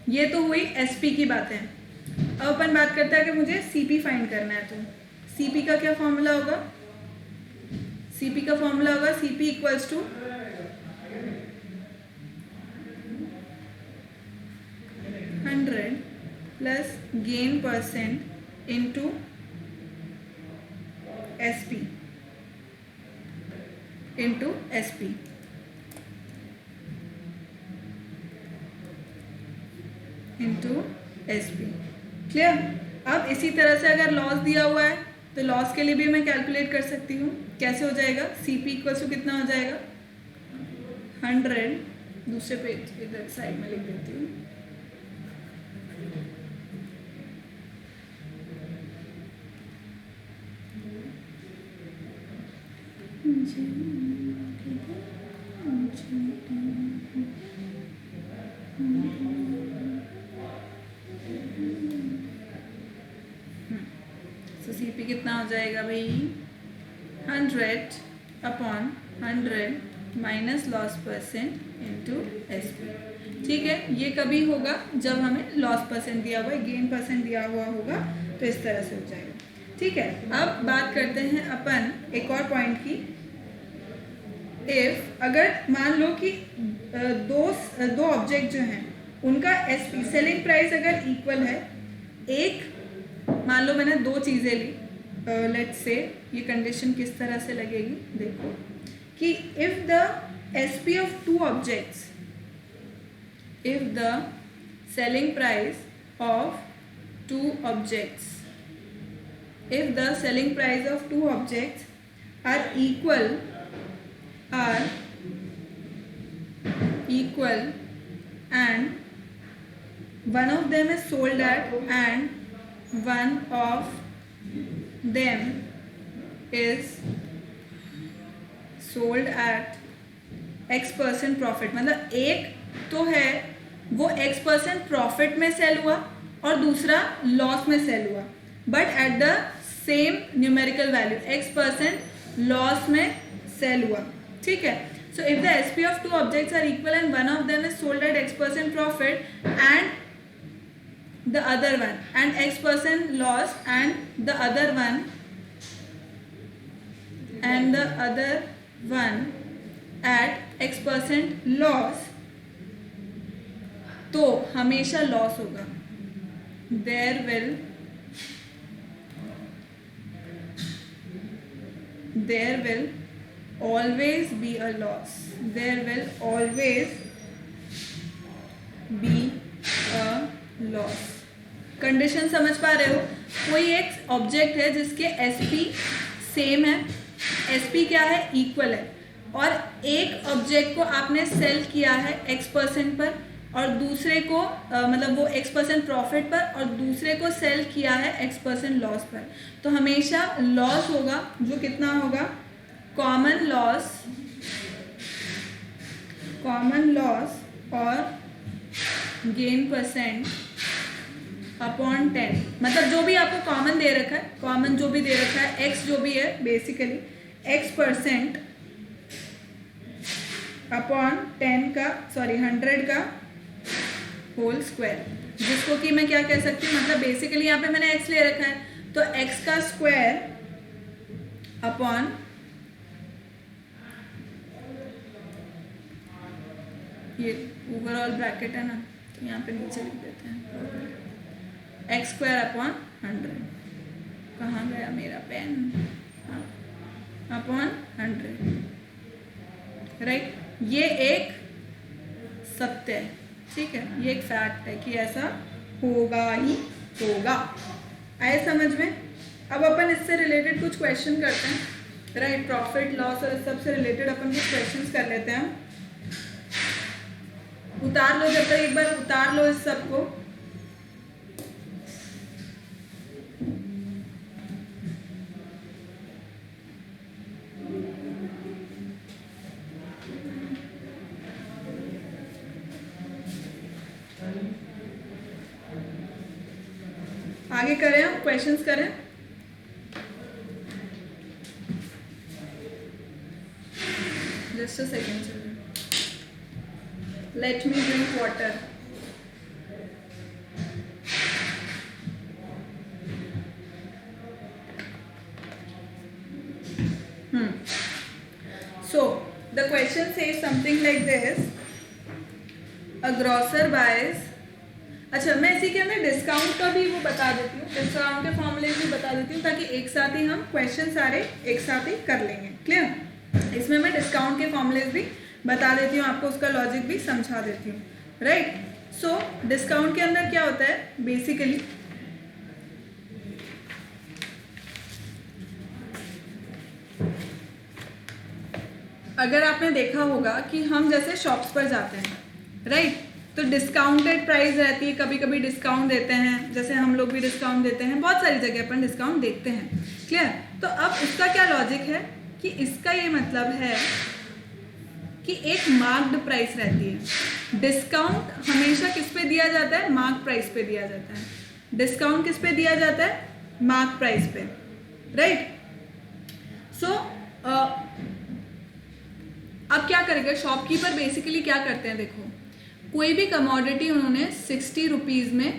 ये तो हुई एसपी की बातें, अब अपन बात करते हैं कि मुझे सीपी फाइंड करना है, तो सीपी का क्या फॉर्मूला होगा, सीपी का फॉर्मूला होगा CP equals to 100 plus gain percent into SP into SP, into SP. Clear. अब इसी तरह से अगर लॉस दिया हुआ है तो लॉस के लिए भी मैं कैलकुलेट कर सकती हूँ। कैसे हो जाएगा, सीपी इक्वल टू कितना हो जाएगा, 100, दूसरे पेज इधर साइड में लिख देती हूँ, तो सीपी कितना हो जाएगा भाई, 100 upon 100 minus loss percent into SP. ठीक है, ये कभी होगा जब हमें लॉस परसेंट दिया हुआ है, गेन परसेंट दिया हुआ होगा, तो इस तरह से हो जाएगा। ठीक है, अब बात करते हैं अपन एक और पॉइंट की। इफ अगर मान लो कि दो ऑब्जेक्ट जो हैं उनका एसपी सेलिंग प्राइस अगर इक्वल है, एक मान लो मैंने दो चीज़ें ली, लेट्स से ये कंडीशन किस तरह से लगेगी देखो कि if the SP of two objects, if the selling price of two objects, if the selling price of two objects are equal and one of them is sold at and one of them is sold at X% profit, मतलब एक तो है वो X% प्रॉफिट में सेल हुआ और दूसरा लॉस में सेल हुआ, but at the same numerical value, X% loss में सेल हुआ, ठीक है. So if the SP of two objects are equal and one of them is sold at X% profit and the other one, and X% loss and the other one at X% loss, तो हमेशा लॉस होगा. There will always be a loss. There will always be a loss. Condition समझ पा रहे हो? कोई एक ऑब्जेक्ट है जिसके SP सेम है, SP क्या है, इक्वल है, और एक ऑब्जेक्ट को आपने सेल किया है X% पर और दूसरे को मतलब वो X% प्रॉफिट पर और दूसरे को सेल किया है X% लॉस पर, तो हमेशा लॉस होगा जो कितना होगा, कॉमन लॉस और गेन परसेंट अपॉन 10. मतलब जो भी आपको कॉमन दे रखा है, कॉमन जो भी दे रखा है, x जो भी है बेसिकली X% अपॉन 100 का होल स्क्वायर, जिसको कि मैं क्या कह सकती हूँ, मतलब बेसिकली यहाँ पे मैंने x ले रखा है, तो x का स्क्वायर अपॉन ये ओवरऑल ब्रैकेट है ना, तो यहाँ पे नीचे लिख देते हैं x स्क्वायर अपॉन 100. कहाँ गया मेरा पेन, अपॉन 100, राइट. ये एक सत्य है, ठीक है, ये एक फैक्ट है कि ऐसा होगा ही होगा. आए समझ में? अब अपन इससे रिलेटेड कुछ क्वेश्चन करते हैं, राइट. प्रॉफिट लॉस और इस सब से रिलेटेड अपन कुछ क्वेश्चंस कर लेते हैं. उतार लो, जब तक एक बार उतार लो इस सब को. आगे करें, हम क्वेश्चंस करें. Just a second, let me drink water. So the question says something like this: a grocer buys. अच्छा, मैं इसी के अंदर डिस्काउंट का भी वो बता देती हूँ, डिस्काउंट के फॉर्मूले भी बता देती हूँ, ताकि एक साथ ही हम क्वेश्चन सारे एक साथ ही कर लेंगे. क्लियर? इसमें मैं डिस्काउंट के फॉर्मूले भी बता देती हूँ, आपको उसका लॉजिक भी समझा देती हूँ, राइट. सो डिस्काउंट के अंदर क्या होता है बेसिकली, अगर आपने देखा होगा कि हम जैसे शॉप्स पर जाते हैं, राइट, तो डिस्काउंटेड प्राइस रहती है, कभी कभी डिस्काउंट देते हैं, जैसे हम लोग भी डिस्काउंट देते हैं, बहुत सारी जगह पर डिस्काउंट देते हैं. क्लियर? तो अब उसका क्या लॉजिक है कि इसका ये मतलब है कि एक मार्क्ड प्राइस रहती है. डिस्काउंट हमेशा किस पे दिया जाता है, मार्क प्राइस पे दिया जाता है. डिस्काउंट किस पे दिया जाता है, मार्क प्राइस पे, राइट. सो अब क्या करेगा शॉपकीपर, बेसिकली क्या करते हैं, देखो कोई भी कमोडिटी उन्होंने 60 रुपीज़ में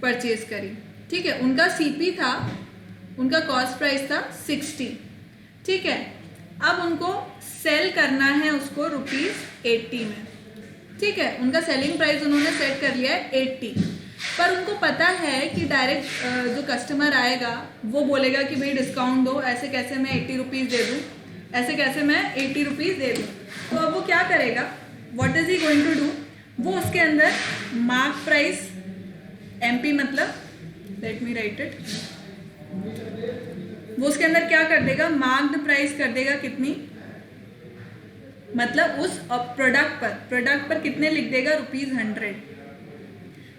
परचेज करी, ठीक है, उनका सीपी था, उनका कॉस्ट प्राइस था 60, ठीक है. अब उनको सेल करना है उसको ₹80 में, ठीक है, उनका सेलिंग प्राइस उन्होंने सेट कर लिया है 80, पर उनको पता है कि डायरेक्ट जो कस्टमर आएगा वो बोलेगा कि भाई डिस्काउंट दो, ऐसे कैसे मैं 80 रुपीज़ दे दूँ, ऐसे कैसे मैं 80 रुपीज़ दे दूँ. तो अब वो क्या करेगा, what is he going to do, वो उसके अंदर मार्क प्राइस MP, मतलब लेट मी राइट इट, वो उसके अंदर क्या कर देगा, मार्क्ड प्राइस कर देगा कितनी, मतलब उस प्रोडक्ट पर कितने लिख देगा, ₹100,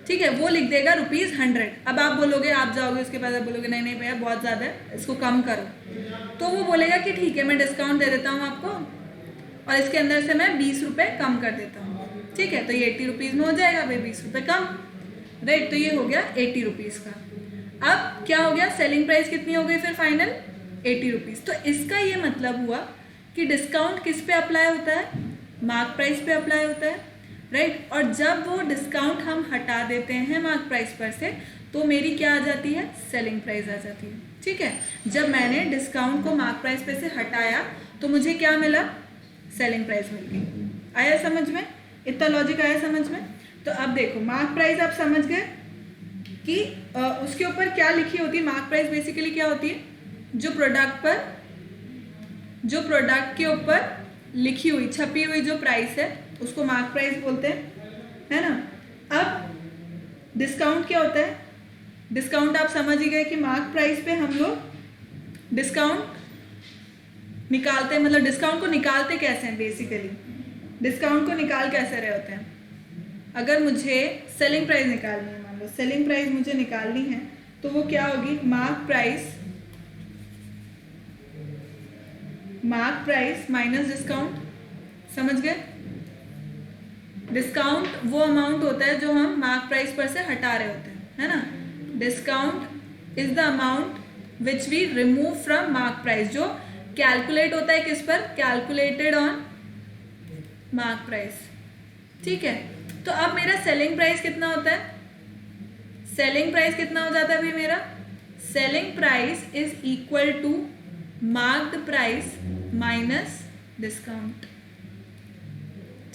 ठीक है, वो लिख देगा ₹100. अब आप बोलोगे, आप जाओगे उसके पास, आप बोलोगे नहीं भैया बहुत ज़्यादा है, इसको कम करो, तो वो बोलेगा कि ठीक है मैं डिस्काउंट दे देता हूँ आपको और इसके अंदर से मैं 20 रुपये कम कर देता हूँ, ठीक है। तो ये 80 रुपीज़ में हो जाएगा भाई, 20 रुपये कम, राइट। तो ये हो गया 80 रुपीज़ का। अब क्या हो गया, सेलिंग प्राइस कितनी हो गई फिर फाइनल, 80 रुपीज़। तो इसका ये मतलब हुआ कि डिस्काउंट किस पे अप्लाई होता है, मार्क प्राइस पे अप्लाई होता है, राइट। और जब वो डिस्काउंट हम हटा देते हैं मार्क प्राइस पर से, तो मेरी क्या आ जाती है, सेलिंग प्राइस आ जाती है, ठीक है। जब मैंने डिस्काउंट को मार्क प्राइस पे से हटाया तो मुझे क्या मिला, सेलिंग प्राइस मिल गई। आया समझ में, इतना लॉजिक आया समझ में। तो अब देखो मार्क प्राइस आप समझ गए कि उसके ऊपर क्या लिखी होती है। मार्क प्राइस बेसिकली क्या होती है, जो प्रोडक्ट के ऊपर लिखी हुई छपी हुई जो प्राइस है उसको मार्क प्राइस बोलते हैं, है ना। अब डिस्काउंट क्या होता है, डिस्काउंट आप समझ ही गए कि मार्क प्राइस पे हम लोग डिस्काउंट निकालते हैं, मतलब डिस्काउंट को निकालते कैसे हैं, बेसिकली डिस्काउंट को निकाल कैसे रहे होते हैं। अगर मुझे सेलिंग प्राइस निकालनी है, मान लो सेलिंग प्राइस मुझे निकालनी है, तो वो क्या होगी, मार्क प्राइस माइनस डिस्काउंट, समझ गए। डिस्काउंट वो अमाउंट होता है जो हम मार्क प्राइस पर से हटा रहे होते हैं, है ना। Discount is the amount which we remove from mark price, जो कैलकुलेट होता है किस पर, कैलकुलेटेड ऑन मार्क प्राइस, ठीक है। तो अब मेरा सेलिंग प्राइस कितना होता है, सेलिंग प्राइस कितना हो जाता है भाई मेरा, selling price is equal to marked price minus discount,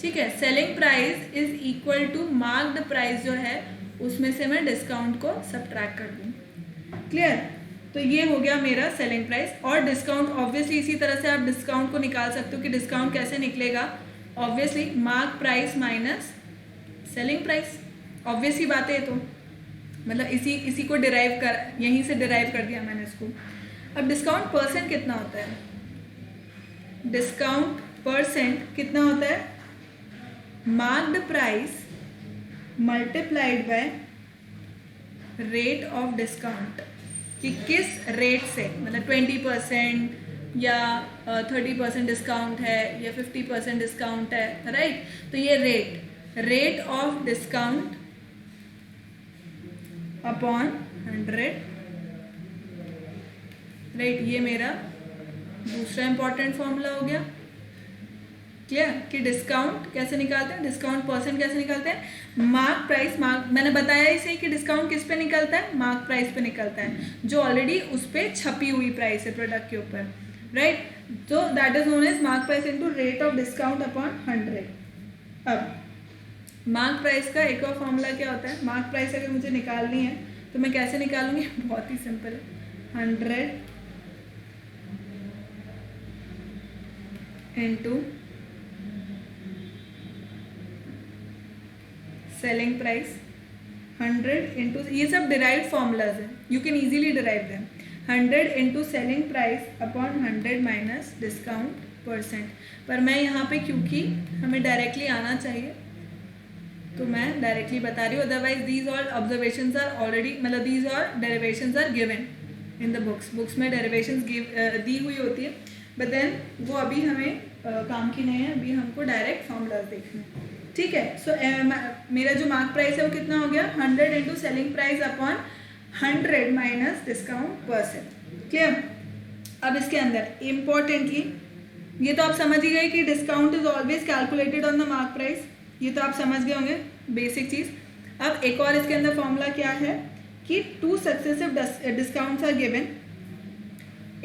ठीक है। Selling price is equal to marked price जो है उसमें से मैं डिस्काउंट को सब्ट्रैक्ट कर दूं, क्लियर। तो ये हो गया मेरा सेलिंग प्राइस। और डिस्काउंट ऑब्वियसली इसी तरह से आप डिस्काउंट को निकाल सकते हो कि डिस्काउंट कैसे निकलेगा, obviously mark price minus selling price, obviously बात है। तो मतलब इसी को डिराइव कर, यहीं से डिराइव कर दिया मैंने इसको। अब डिस्काउंट परसेंट कितना होता है, डिस्काउंट परसेंट कितना होता है, marked price multiplied by rate of discount, कि किस रेट से, मतलब 20% या 30% डिस्काउंट है या 50% डिस्काउंट है, राइट। तो ये rate of discount upon 100, right. ये मेरा दूसरा इंपॉर्टेंट फॉर्मूला हो गया, क्लियर। कि डिस्काउंट कैसे निकालते हैं, डिस्काउंट परसेंट कैसे निकालते हैं, मार्क प्राइस, मैंने बताया इसे कि डिस्काउंट किस पे निकलता है, मार्क प्राइस पे निकलता है, जो ऑलरेडी उस पर छपी हुई प्राइस है प्रोडक्ट के ऊपर, राइट। तो that is known as mark price into rate of discount upon 100। अब मार्क प्राइस का एक और फॉर्मूला क्या होता है, मार्क प्राइस अगर मुझे निकालनी है तो मैं कैसे निकालूंगी, बहुत ही सिंपल है, 100 इंटू सेलिंग प्राइस, 100 इंटू, ये सब डिराइव्ड फॉर्मूलाज हैं, you can easily derive them, 100 into selling price upon 100 minus discount percent. पर मैं यहाँ पे क्योंकि हमें डायरेक्टली आना चाहिए तो मैं डायरेक्टली बता रही हूँ, otherwise these all observations are already, मतलब these all derivations are given in the books में डेरिवेशंस दी हुई होती है, बट देन वो अभी हमें काम की नहीं है, अभी हमको डायरेक्ट फॉर्मूलाज देखने हैं, ठीक है। सो मेरा जो मार्क प्राइस है वो कितना हो गया, 100 into selling price upon 100 minus discount percent, clear. अब इसके अंदर इम्पोर्टेंटली ये तो आप समझ ही गए कि discount is always calculated on the mark price, ये तो आप समझ गए होंगे बेसिक चीज। अब एक और इसके अंदर फॉर्मूला क्या है कि 2 successive discounts are given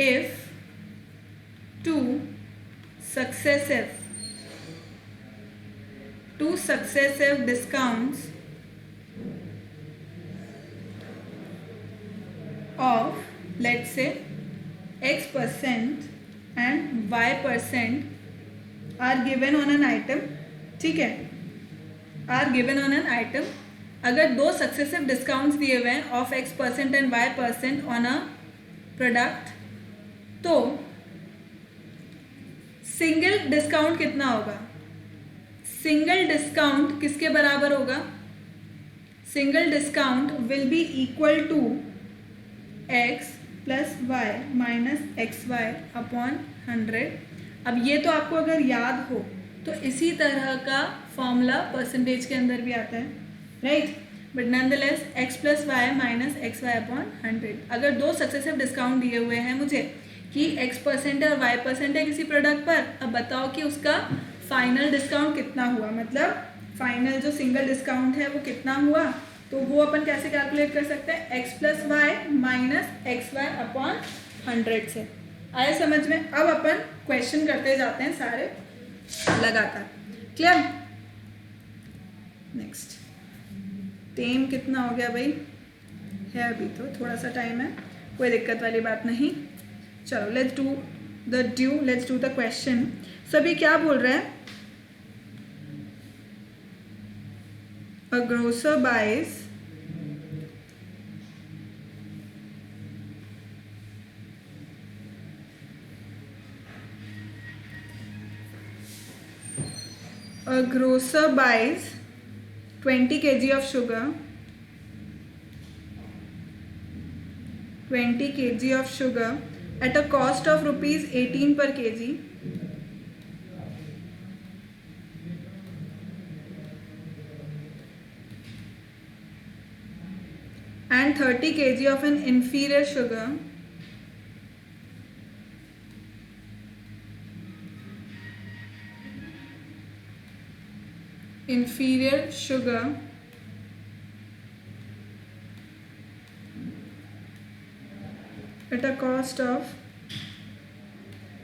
if 2 successive discounts of, let's say, X% and Y% are given on an item, ठीक है, are given on an item। अगर 2 सक्सेसिव डिस्काउंट्स दिए हुए हैं of X% and Y% on a product, तो सिंगल डिस्काउंट कितना होगा, सिंगल डिस्काउंट किसके बराबर होगा, single discount will be equal to x plus Y minus X Y upon 100, अब ये तो आपको अगर याद हो तो इसी तरह का फॉर्मूला परसेंटेज के अंदर भी आता है, right. But nonetheless x plus Y minus X Y upon 100। अगर दो सक्सेसिव डिस्काउंट दिए हुए हैं मुझे कि x% है और y% है किसी प्रोडक्ट पर, अब बताओ कि उसका फाइनल डिस्काउंट कितना हुआ, मतलब फाइनल जो सिंगल डिस्काउंट है वो कितना हुआ। तो वो अपन कैसे कैलकुलेट कर सकते हैं, x plus Y minus X Y upon 100 से। आए समझ में। अब अपन क्वेश्चन करते जाते हैं सारे लगातार, क्लियर। नेक्स्ट टेम कितना हो गया भाई, है अभी तो थोड़ा सा टाइम है, कोई दिक्कत वाली बात नहीं। चलो लेट्स डू द क्वेश्चन। सभी क्या बोल रहे हैं, a grocer buys A grocer buys 20 kg of sugar, 20 kg of sugar at a cost of rupees 18 per kg and 30 kg of an inferior sugar at a cost of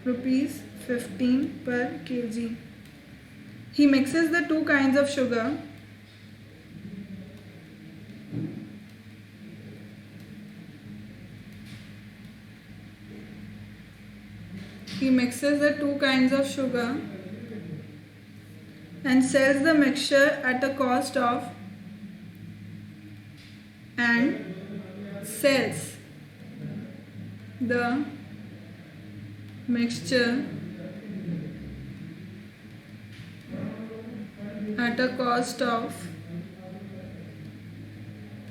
rupees 15 per kg. He mixes the two kinds of sugar and sells the mixture at a cost of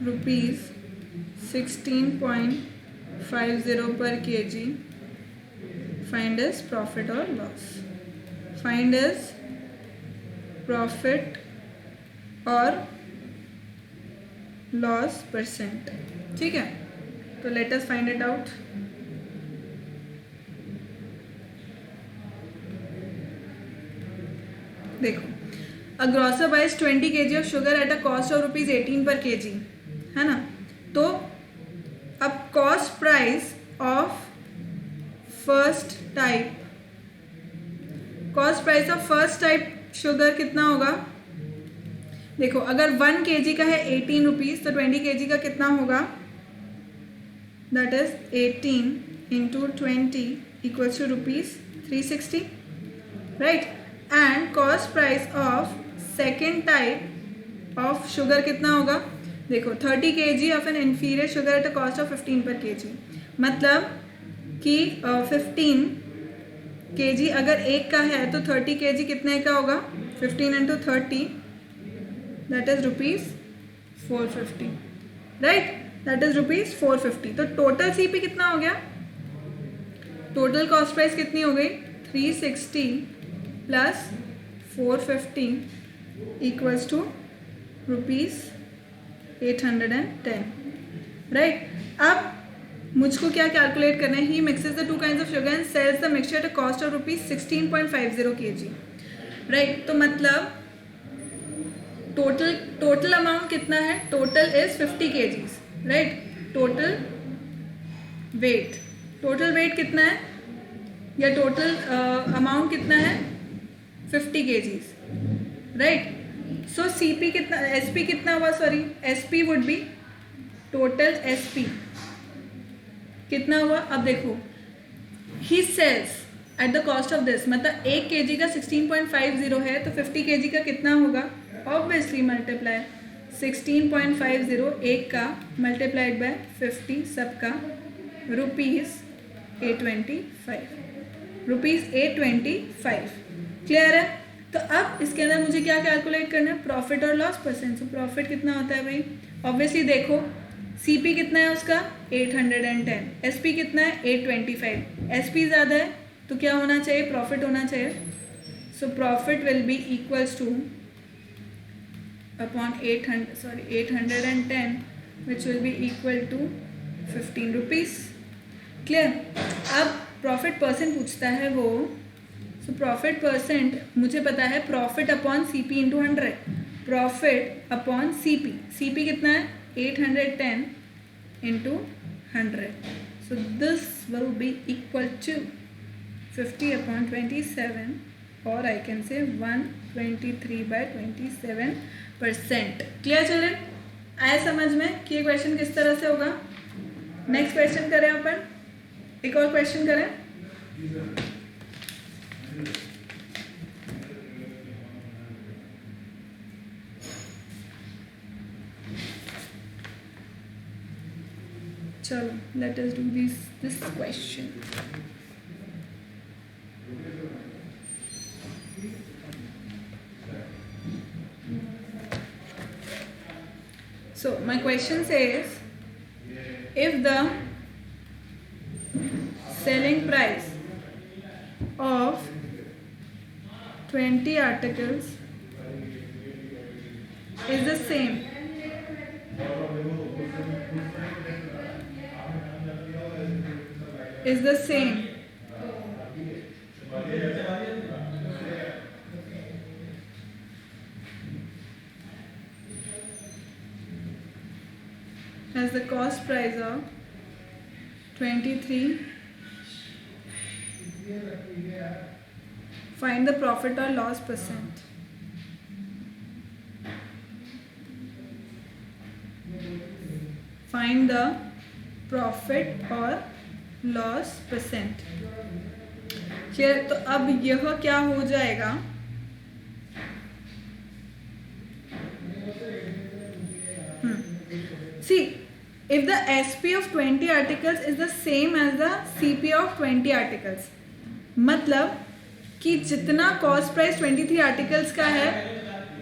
rupees 16.50 per kg. Find his profit or loss. Find his profit or loss percent. ठीक है, तो let us find it out. देखो, a grocer buys 20 kg of sugar at a cost of rupees 18 per kg, है ना। तो अब cost price of first type sugar कितना होगा। देखो अगर 1 kg का है 18 रुपीज़ तो 20 kg का कितना होगा, that is 18 into 20 equals to rupees 360, right. And cost price of second type of sugar कितना होगा, देखो 30 kg of an inferior sugar at a cost of 15 per kg, मतलब कि 15 kg अगर एक का है तो 30 kg कितने का होगा, 15 into 30 that is rupees 450, right, that is rupees 450। तो टोटल सीपी कितना हो गया, टोटल कॉस्ट प्राइस कितनी हो गई 360 plus 450 equals to rupees 810, right. अब मुझको क्या कैलकुलेट करना है, he mixes the two kinds of sugar and sells the mixture at a cost of rupees 16.50 kg, right. तो मतलब टोटल अमाउंट कितना है, total is 50 kgs, right. Total weight कितना है या टोटल अमाउंट कितना है 50 kgs, राइट। सो सीपी कितना, एसपी कितना हुआ, sorry SP would be total SP कितना हुआ। अब देखो he sells at the cost of this, मतलब 1 kg का 16.50 है तो 50 kg का कितना होगा, ऑब्वियसली मल्टीप्लाई 16.50 एक का मल्टीप्लाइड बाय 50 सबका रुपीज़ 825, क्लियर है। तो अब इसके अंदर मुझे क्या कैलकुलेट करना है, प्रॉफिट और लॉस परसेंट। सो प्रॉफिट कितना होता है भाई, ऑब्वियसली देखो सीपी कितना है उसका 810, एसपी कितना है 825, एसपी ज़्यादा है तो क्या होना चाहिए, प्रॉफिट होना चाहिए. So profit will be equals to upon 810 which will be equal to 15 rupees. Clear. अब प्रॉफिट परसेंट पूछता है वो. सो प्रॉफिट परसेंट मुझे पता है profit upon C P into 100. Profit upon C P कितना है 810 into 100. So this will be equal to 50 upon 27 और I can say 123/27%. Clear children. आया समझ में कि ये क्वेश्चन किस तरह से होगा. नेक्स्ट क्वेश्चन करें अपन. एक और क्वेश्चन करें. चलो let us do this question. So my question says, if the selling price of 20 articles is the same as the cost price of 23, find the profit or loss percent. Find the profit or loss percent. चलिए तो अब यह क्या हो जाएगा. See, if the SP of 20 articles is the same as the CP of 20 articles, मतलब कि जितना कॉस्ट प्राइस 23 आर्टिकल्स का है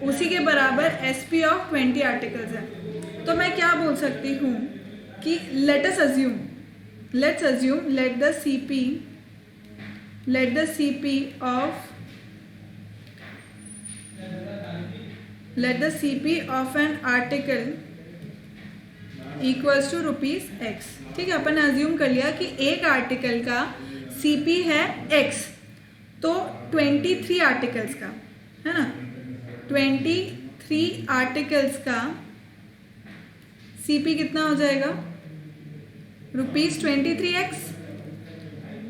उसी के बराबर SP ऑफ 20 आर्टिकल्स है. तो मैं क्या बोल सकती हूँ कि let us assume let the CP of an article equals to ₹X. ठीक है. अपन अज्यूम कर लिया कि एक आर्टिकल का CP है X. तो 23 आर्टिकल्स का है ना, 23 आर्टिकल्स का CP कितना हो जाएगा ₹23X.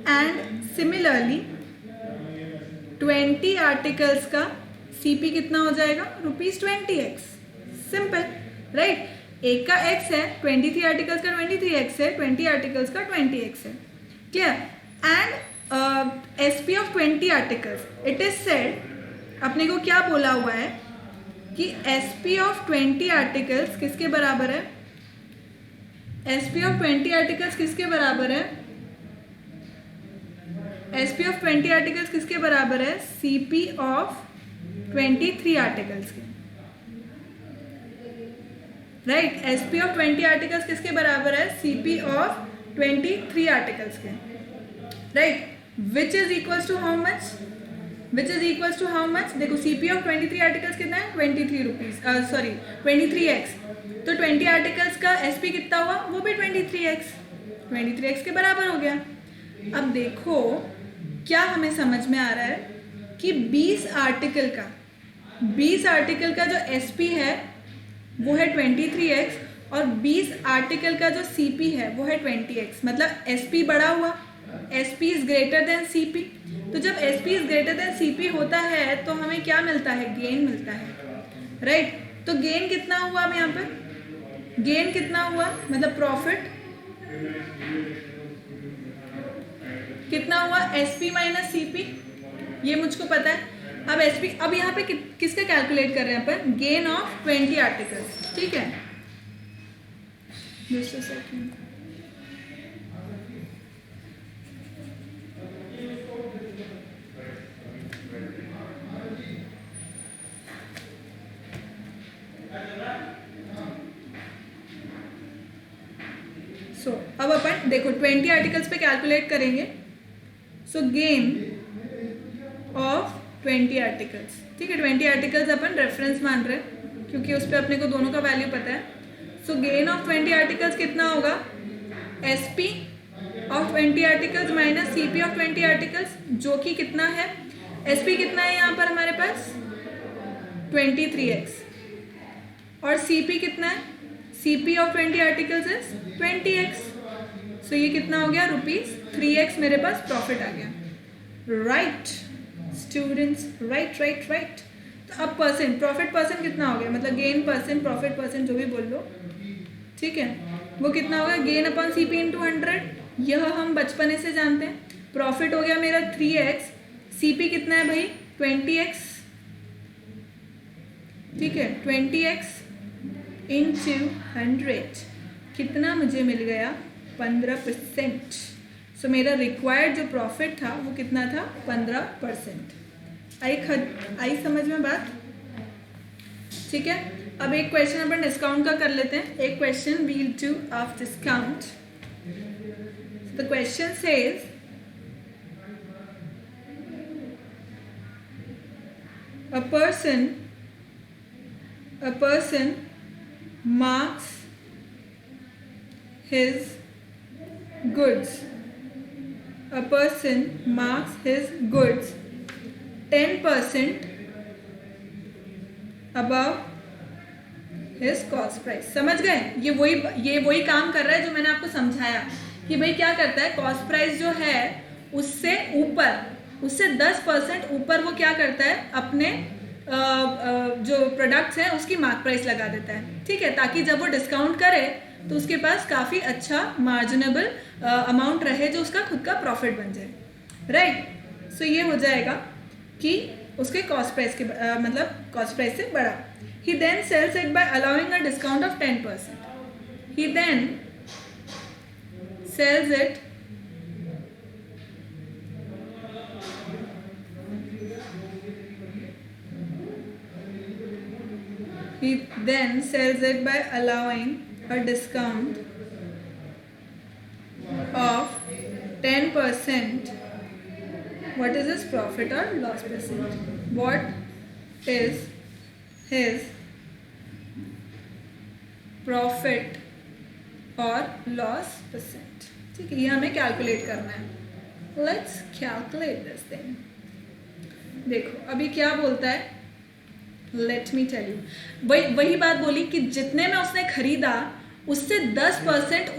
एंड सिमिलरली 20 आर्टिकल्स का CP कितना हो जाएगा ₹20X. Simple right. एक का X है, 23 आर्टिकल्स का 23X है, 20 आर्टिकल्स का 20X है. Clear. And SP of 20 articles, it is said, अपने को क्या बोला हुआ है कि SP ऑफ 20 आर्टिकल्स किसके बराबर है. SP ऑफ 20 आर्टिकल्स किसके बराबर है. SP ऑफ 20 आर्टिकल्स किसके बराबर है. CP ऑफ 23 आर्टिकल्स के. राइट. SP ऑफ 20 आर्टिकल्स किसके बराबर है. CP ऑफ 23 आर्टिकल्स के. Right. Which is equals to how much. देखो CP ऑफ 23 आर्टिकल्स कितना है 23X. तो 20 आर्टिकल्स का SP कितना हुआ, वो भी 23X के बराबर हो गया. अब देखो क्या हमें समझ में आ रहा है कि 20 आर्टिकल का जो SP है वो है 23X और 20 आर्टिकल का जो CP है वो है 20X. मतलब SP बड़ा हुआ, SP is greater than CP. तो जब SP is greater than CP होता है तो हमें क्या मिलता है, गेन मिलता है. राइट. तो गेन कितना हुआ अब यहाँ पर, गेन कितना हुआ, मतलब प्रॉफिट कितना हुआ, SP माइनस CP. ये मुझको पता है. अब SP, अब यहाँ पे किसका कैलकुलेट कर रहे हैं अपन, गेन ऑफ 20 आर्टिकल्स. ठीक है. Just a second. अब अपन देखो 20 आर्टिकल्स पे कैलकुलेट करेंगे. सो गेन ऑफ 20 आर्टिकल्स, ठीक है, 20 आर्टिकल्स अपन रेफरेंस मान रहे हैं क्योंकि उस पर अपने को दोनों का वैल्यू पता है। सो गेन ऑफ 20 आर्टिकल्स कितना होगा, SP of 20 articles minus CP of 20 articles, जो कि कितना है, SP कितना है यहाँ पर हमारे पास 23x, और CP कितना है, CP of 20 articles is 20x। सो ये कितना हो गया, ₹3x मेरे पास प्रॉफिट आ गया। Right students, right. तो अब परसेंट, प्रॉफिट परसेंट कितना हो गया, मतलब गेन परसेंट, प्रॉफिट परसेंट जो भी बोल लो, ठीक है, वो कितना होगा, गेन अपॉन CP इंटू 100। यह हम बचपने से जानते हैं। प्रॉफिट हो गया मेरा 3x, CP कितना है भाई 20x, ठीक है, 20x इंटू 100 कितना मुझे मिल गया, 15%। सो मेरा रिक्वायर्ड जो प्रॉफिट था वो कितना था, 15%। आई समझ में बात, ठीक है। अब एक क्वेश्चन अपन डिस्काउंट का कर लेते हैं, एक question we'll do of discount. The question says a person marks his goods, a person marks his goods 10% above his cost price। समझ गए, ये वही काम कर रहा है जो मैंने आपको समझाया कि भाई क्या करता है, कॉस्ट प्राइस जो है उससे ऊपर, उससे 10% ऊपर वो क्या करता है, अपने जो प्रोडक्ट्स हैं उसकी मार्क प्राइस लगा देता है, ठीक है, ताकि जब वो डिस्काउंट करे तो उसके पास काफ़ी अच्छा मार्जिनेबल अमाउंट रहे जो उसका खुद का प्रॉफिट बन जाए। राइट, सो ये हो जाएगा कि उसके कॉस्ट प्राइस के मतलब कॉस्ट प्राइस से बड़ा। He then sells it by allowing a discount of 10%। He then sells it by allowing a discount of 10%. What is his profit or loss percent? What is his profit or loss percent? ठीक है, ये हमें कैलकुलेट करना है। Let's calculate this thing. देखो अभी क्या बोलता है, लेट मी टेल यू, वही बात बोली कि जितने में उसने खरीदा उससे 10%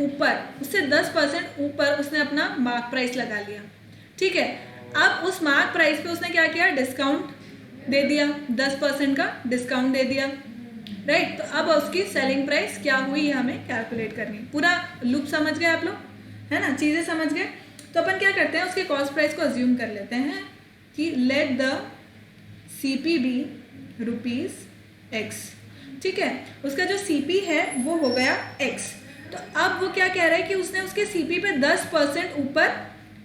ऊपर उसने अपना मार्क प्राइस लगा लिया, ठीक है। अब उस मार्क प्राइस पे उसने क्या किया, डिस्काउंट दे दिया, 10% का डिस्काउंट दे दिया, राइट। तो अब उसकी सेलिंग प्राइस क्या हुई ये हमें कैलकुलेट करनी। पूरा लूप समझ गए आप लोग, है ना, चीज़ें समझ गए। तो अपन क्या करते हैं, उसके कॉस्ट प्राइस को अज्यूम कर लेते हैं कि let the CP be ₹X, ठीक है। उसका जो CP है वो हो गया X। तो अब वो क्या कह रहा है कि उसने उसके CP पे 10% ऊपर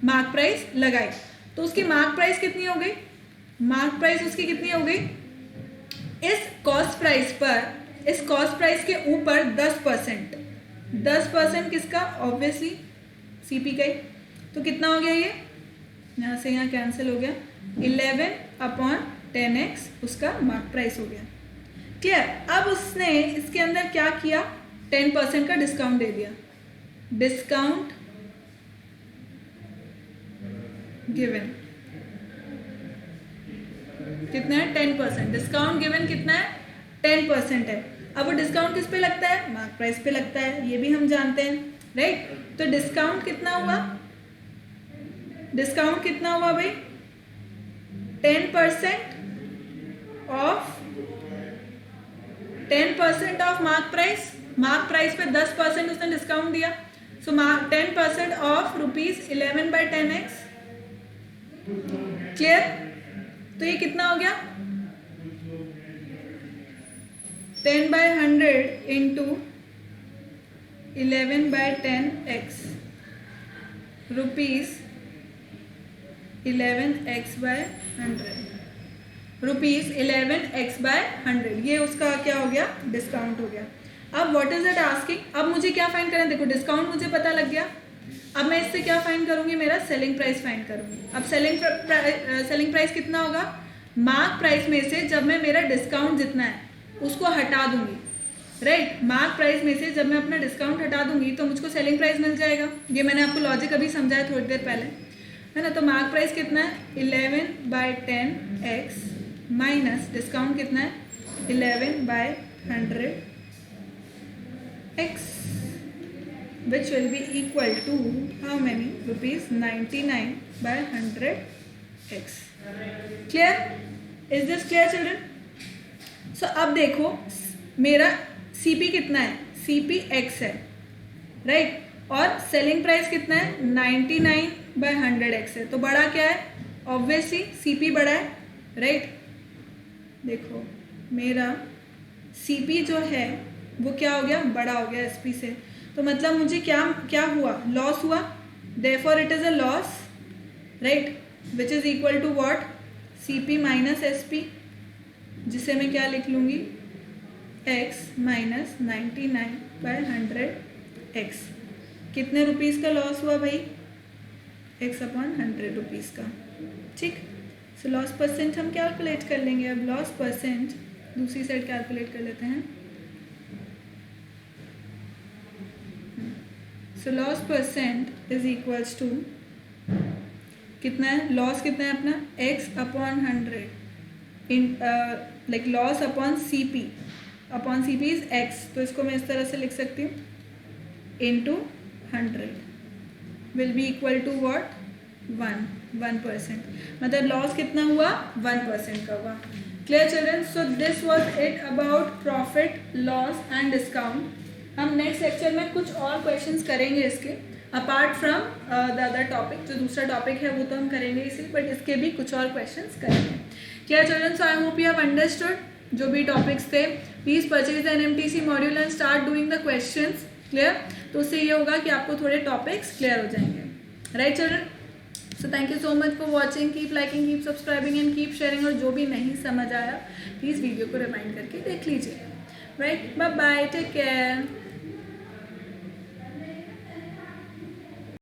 मार्क प्राइस लगाई, तो उसकी मार्क प्राइस कितनी हो गई, मार्क प्राइस उसकी कितनी हो गई, इस कॉस्ट प्राइस के ऊपर 10% किसका, ऑब्वियसली CP का ही। तो कितना हो गया, ये यहाँ से यहाँ कैंसिल हो गया, 11/10x उसका मार्क प्राइस हो गया, क्लियर। अब उसने इसके अंदर क्या किया, 10% का डिस्काउंट दे दिया, डिस्काउंट गिवन कितना है, 10%। डिस्काउंट गिवन कितना है, 10% है। अब वो डिस्काउंट किस पे लगता है, मार्क प्राइस पे लगता है, ये भी हम जानते हैं, राइट। तो डिस्काउंट कितना हुआ, डिस्काउंट कितना हुआ भाई, 10% ऑफ मार्क प्राइस पे 10% उसने डिस्काउंट दिया। सो 10% ऑफ ₹11/10x, क्लियर। तो ये कितना हो गया, 10/100 इंटू 11/10x, ₹11x/100, ₹11x/100, ये उसका क्या हो गया, डिस्काउंट हो गया। अब व्हाट इज इट आस्किंग, अब मुझे क्या फाइंड करना है, देखो डिस्काउंट मुझे पता लग गया, अब मैं इससे क्या फाइंड करूंगी, मेरा सेलिंग प्राइस फाइंड करूंगी। अब सेलिंग प्राइस कितना होगा, मार्क प्राइस में से जब मैं मेरा डिस्काउंट जितना है उसको हटा दूंगी, राइट। मार्क प्राइस में से जब मैं अपना डिस्काउंट हटा दूंगी तो मुझको सेलिंग प्राइस मिल जाएगा। ये मैंने आपको लॉजिक अभी समझाया थोड़ी देर पहले, है ना। तो मार्क प्राइस कितना है 11/10x माइनस डिस्काउंट कितना है 11/100x, which will be equal to how many rupees 99/100x. Clear? Is this clear children? So अब देखो मेरा CP कितना है, CP x है, राइट, और सेलिंग प्राइस कितना है 99/100x है। तो बड़ा क्या है, ऑब्वियसली CP बड़ा है, राइट। देखो मेरा CP जो है वो क्या हो गया, बड़ा हो गया SP से। तो मतलब मुझे क्या हुआ, लॉस हुआ। Therefore it is a loss, right, which is equal to what, CP minus SP, जिसे मैं क्या लिख लूँगी x माइनस 99/100x। कितने रुपीज़ का लॉस हुआ भाई, x/100 रुपीज़ का, ठीक। सो लॉस परसेंट हम कैलकुलेट कर लेंगे। अब लॉस परसेंट दूसरी साइड कैलकुलेट कर लेते हैं। So loss percent is equals to कितना है, लॉस कितना है अपना x/100 in like loss upon CP is x। तो इसको मैं इस तरह से लिख सकती हूँ into 100 will be equal to what 1%। मतलब लॉस कितना हुआ 1% का हुआ। Clear children? So this was it about profit, loss and discount. हम नेक्स्ट लेक्चर में कुछ और क्वेश्चंस करेंगे इसके, apart from the other topic. जो दूसरा टॉपिक है वो तो हम करेंगे इसी, बट इसके भी कुछ और क्वेश्चंस करेंगे। Clear children? So I hope you have understood जो भी टॉपिक्स थे। Please purchase an NMTC module and start doing the questions. Clear? तो उससे ये होगा कि आपको थोड़े टॉपिक्स क्लियर हो जाएंगे, right children? So thank you so much for watching, keep liking, keep subscribing and keep sharing. और जो भी नहीं समझ आया प्लीज़ वीडियो को रिमाइंड करके देख लीजिए, right. Bye bye, take care.